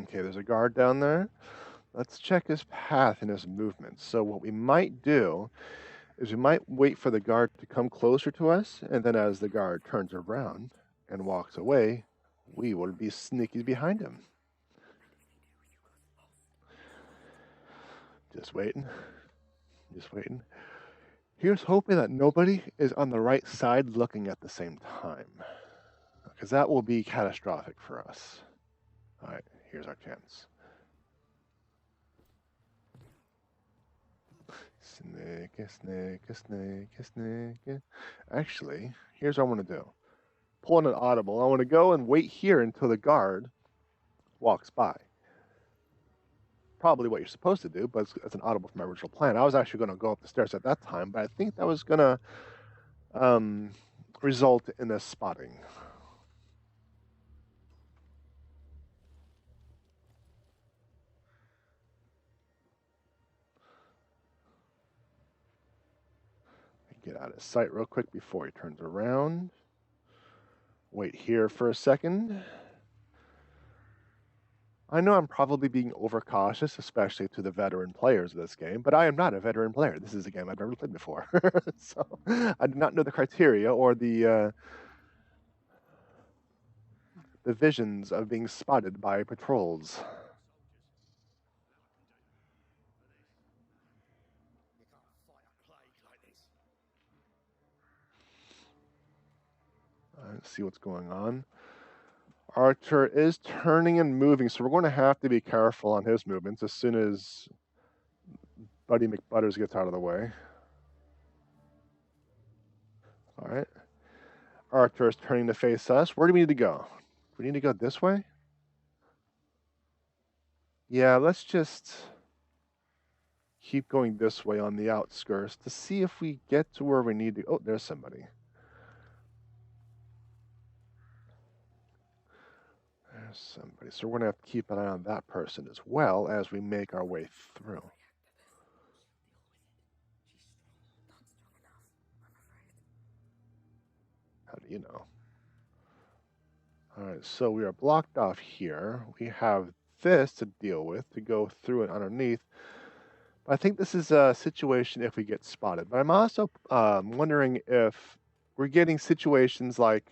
Okay, there's a guard down there. Let's check his path and his movements. So what we might do is we might wait for the guard to come closer to us, and then as the guard turns around and walks away, we will be sneaky behind him. Just waiting. Just waiting. Here's hoping that nobody is on the right side looking at the same time, because that will be catastrophic for us. All right, here's our chance. Snake, snake, snake, snake. Actually, here's what I want to do. Pulling an audible. I want to go and wait here until the guard walks by. Probably what you're supposed to do, but it's an audible from my original plan. I was actually going to go up the stairs at that time, but I think that was going to result in a spotting. Get out of sight real quick before he turns around. Wait here for a second. I know I'm probably being overcautious, especially to the veteran players of this game, but I am not a veteran player. This is a game I've never played before. So I do not know the criteria or the visions of being spotted by patrols. Let's see what's going on. Archer is turning and moving, so we're going to have to be careful on his movements as soon as Buddy McButters gets out of the way. All right. Archer is turning to face us. Where do we need to go? Do we need to go this way? Yeah, let's just keep going this way on the outskirts to see if we get to where we need to. Oh, there's somebody. There's somebody. So we're going to have to keep an eye on that person as well as we make our way through. How do you know? All right, so we are blocked off here. We have this to deal with, to go through and underneath. But I think this is a situation if we get spotted. But I'm also wondering if we're getting situations like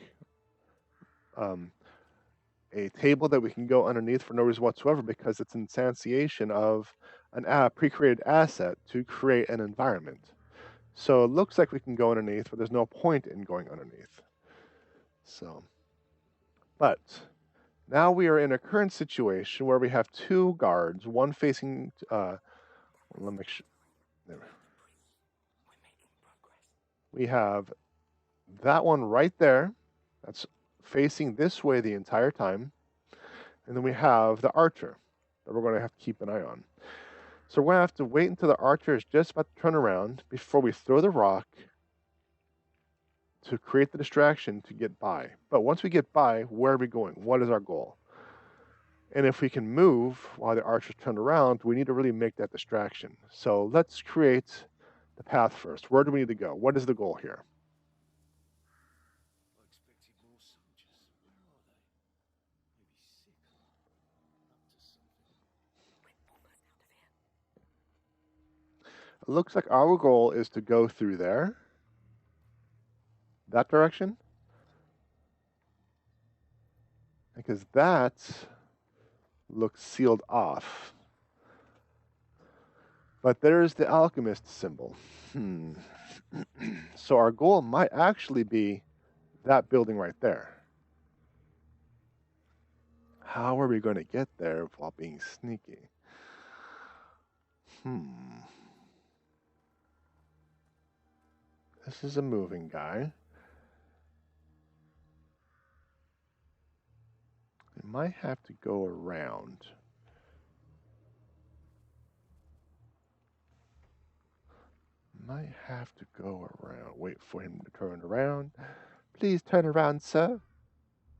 a table that we can go underneath for no reason whatsoever because it's instantiation of a pre-created asset to create an environment. So it looks like we can go underneath, but there's no point in going underneath. So, but now we are in a current situation where we have two guards, one facing, let me make sure, there. We have that one right there, that's facing this way the entire time. And then we have the archer that we're going to have to keep an eye on. So we're going to have to wait until the archer is just about to turn around before we throw the rock to create the distraction to get by. But once we get by, where are we going? What is our goal? And if we can move while the archer's turned around, we need to really make that distraction. So let's create the path first. Where do we need to go? What is the goal here? It looks like our goal is to go through there. That direction. Because that looks sealed off. But there's the alchemist symbol. So our goal might actually be that building right there. How are we going to get there while being sneaky? This is a moving guy. We might have to go around. Might have to go around. Wait for him to turn around. Please turn around, sir.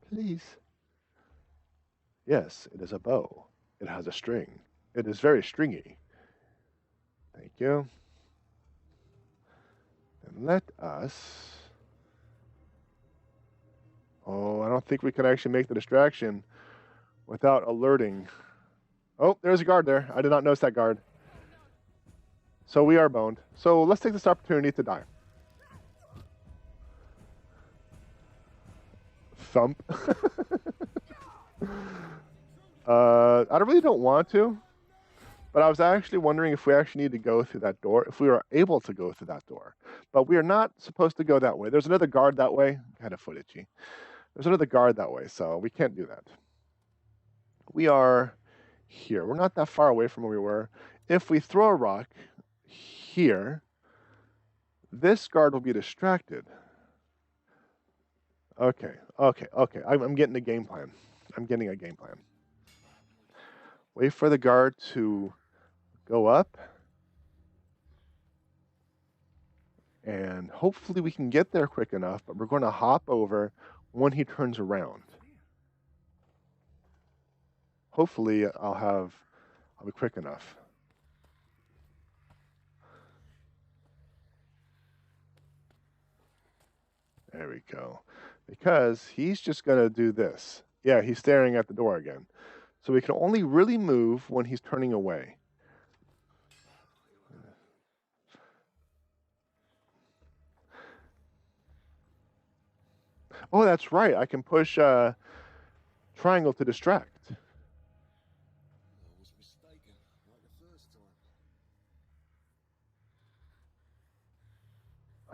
Please. Yes, it is a bow. It has a string. It is very stringy. Thank you. And let us... Oh, I don't think we can actually make the distraction without alerting. Oh, there's a guard there. I did not notice that guard. So we are boned. So let's take this opportunity to die. Thump. I really don't want to, but I was actually wondering if we actually need to go through that door, if we were able to go through that door. But we are not supposed to go that way. There's another guard that way. Kind of footage-y. There's another guard that way, so we can't do that. We are here. We're not that far away from where we were. If we throw a rock here, this guard will be distracted. Okay. I'm getting a game plan. I'm getting a game plan. Wait for the guard to go up. And hopefully we can get there quick enough, but we're going to hop over when he turns around. Hopefully I'll be quick enough. There we go. Because he's just going to do this. Yeah, he's staring at the door again. So we can only really move when he's turning away. Oh, that's right. I can push triangle to distract. I was mistaken, like the first time.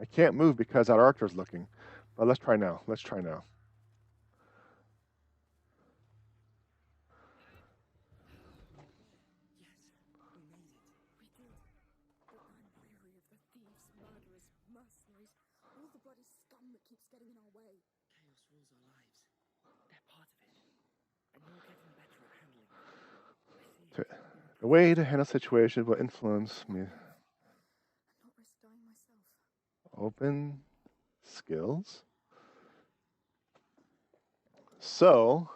I can't move because that archer's looking. But let's try now. Let's try now. Yes, we made it. We did. But I'm weary of the thieves, murderers, mercenaries, all the bloody scum that keeps getting in our way. Chaos rules our lives. They're part of it. And you're getting better at handling them. I see. The way to handle situations will influence me. And not risk dying myself. Open skills. So,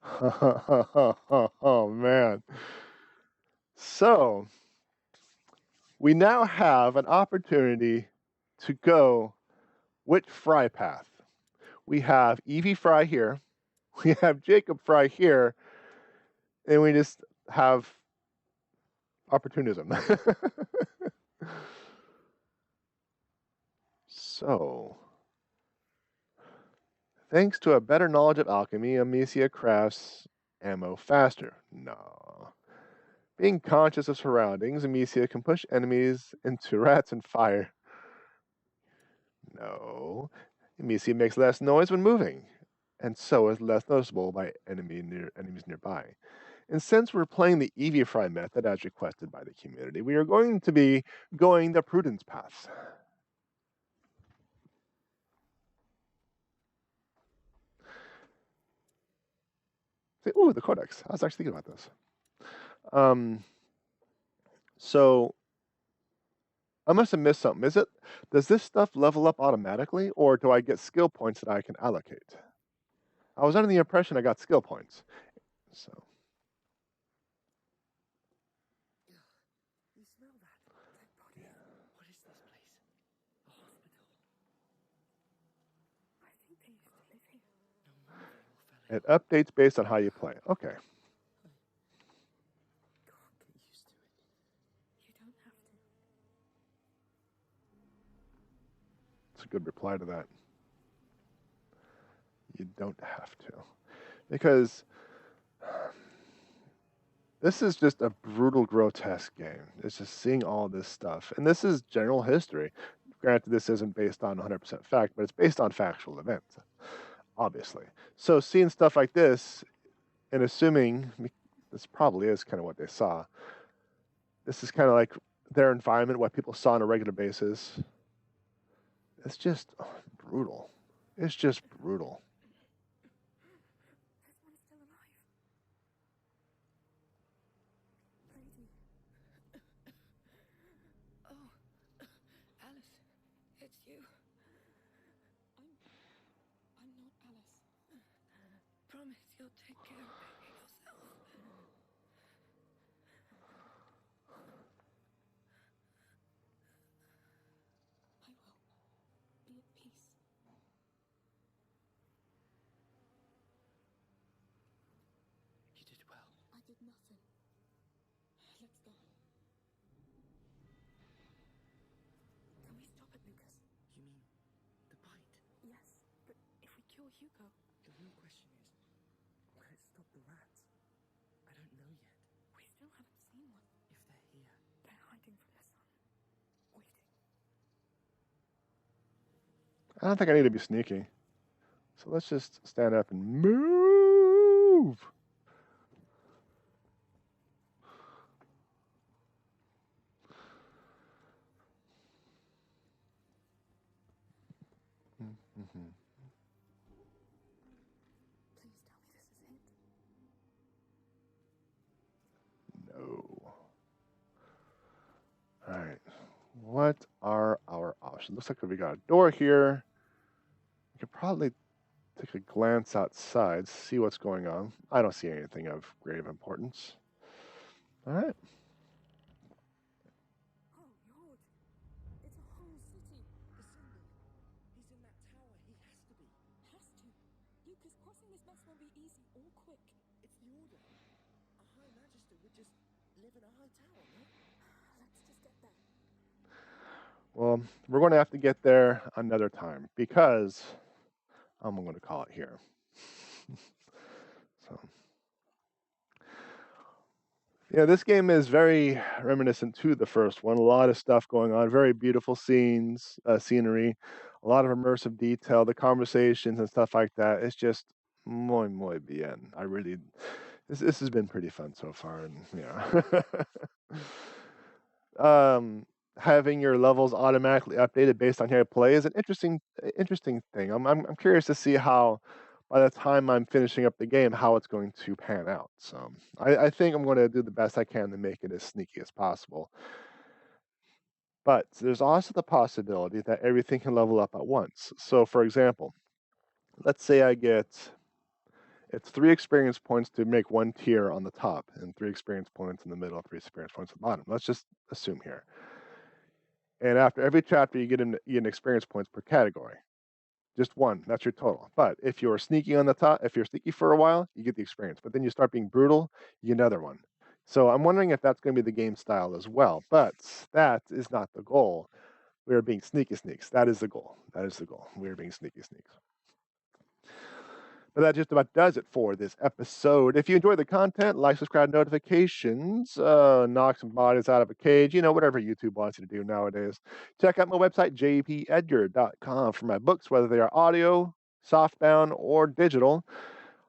oh man. So, we now have an opportunity to go which Fry path. We have Evie Fry here, we have Jacob Fry here, and we just have opportunism. So, thanks to a better knowledge of alchemy, Amicia crafts ammo faster. No. Being conscious of surroundings, Amicia can push enemies into rats and fire. No. Amicia makes less noise when moving, and so is less noticeable by enemies nearby. And since we're playing the Evie Fry method as requested by the community, we are going to be going the prudence path. Ooh, the codex. I was actually thinking about this. So I must have missed something. Does this stuff level up automatically, or do I get skill points that I can allocate? I was under the impression I got skill points. So You smell that? Dead bodies. What is this place? A hospital. I think they used to live here. No wonder they all fell it updates based on how you play. Okay. Can't get used to it. You don't have to. It's a good reply to that. You don't have to. Because this is just a brutal, grotesque game. It's just seeing all this stuff. And this is general history. Granted, this isn't based on 100% fact, but it's based on factual events, obviously. So seeing stuff like this, and assuming this probably is kind of what they saw. This is kind of like their environment, what people saw on a regular basis. It's just brutal. It's just brutal. This one's still alive. Lady. Oh, Alice, it's you. I'm not Alice. Promise you'll take care of baby yourself. I will. Be at peace. You did well. I did nothing. Let's go. Can we stop it, Lucas? You mean the bite? Yes, but if we kill Hugo, The real question is, will it stop the rats? I don't know yet. we still haven't seen one. If they're here, They're hiding from the sun. Waiting. I don't think I need to be sneaky. So let's just stand up and move. Mm-hmm. Please tell me this is it. No. All right. What are our options? Looks like we got a door here. We could probably take a glance outside, see what's going on. I don't see anything of grave importance. All right. Oh, Lord. It's a whole city. the symbol. He's in that tower. He has to be. Has to. Lucas, crossing this mess won't be easy or quick. It's the order. A high magistrate would just live in a high tower, no? Let's just get there. Well, we're going to have to get there another time because I'm going to call it here. So, yeah, this game is very reminiscent to the first one. A lot of stuff going on, very beautiful scenes, scenery, a lot of immersive detail, the conversations and stuff like that. It's just muy bien. I really, this has been pretty fun so far, and yeah. Having your levels automatically updated based on how you play is an interesting thing. I'm curious to see how, by the time I'm finishing up the game, how it's going to pan out. So I think I'm going to do the best I can to make it as sneaky as possible. But there's also the possibility that everything can level up at once. So, for example, let's say I get it's 3 experience points to make 1 tier on the top, and 3 experience points in the middle, 3 experience points at the bottom. Let's just assume here. And after every chapter, you get an experience points per category. Just 1. That's your total. But if you're sneaky on the top, if you're sneaky for a while, you get the experience. But then you start being brutal, you get another one. So I'm wondering if that's going to be the game style as well. But that is not the goal. We are being sneaky sneaks. That is the goal. That is the goal. We are being sneaky sneaks. But that just about does it for this episode. If you enjoy the content, like, subscribe, notifications, knock some bodies out of a cage, whatever YouTube wants you to do nowadays. Check out my website, JPEdgar.com, for my books, whether they are audio, softbound, or digital,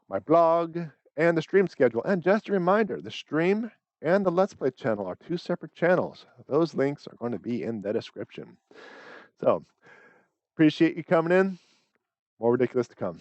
my blog, and the stream schedule. And just a reminder, the stream and the Let's Play channel are 2 separate channels. Those links are going to be in the description. So, appreciate you coming in. More ridiculous to come.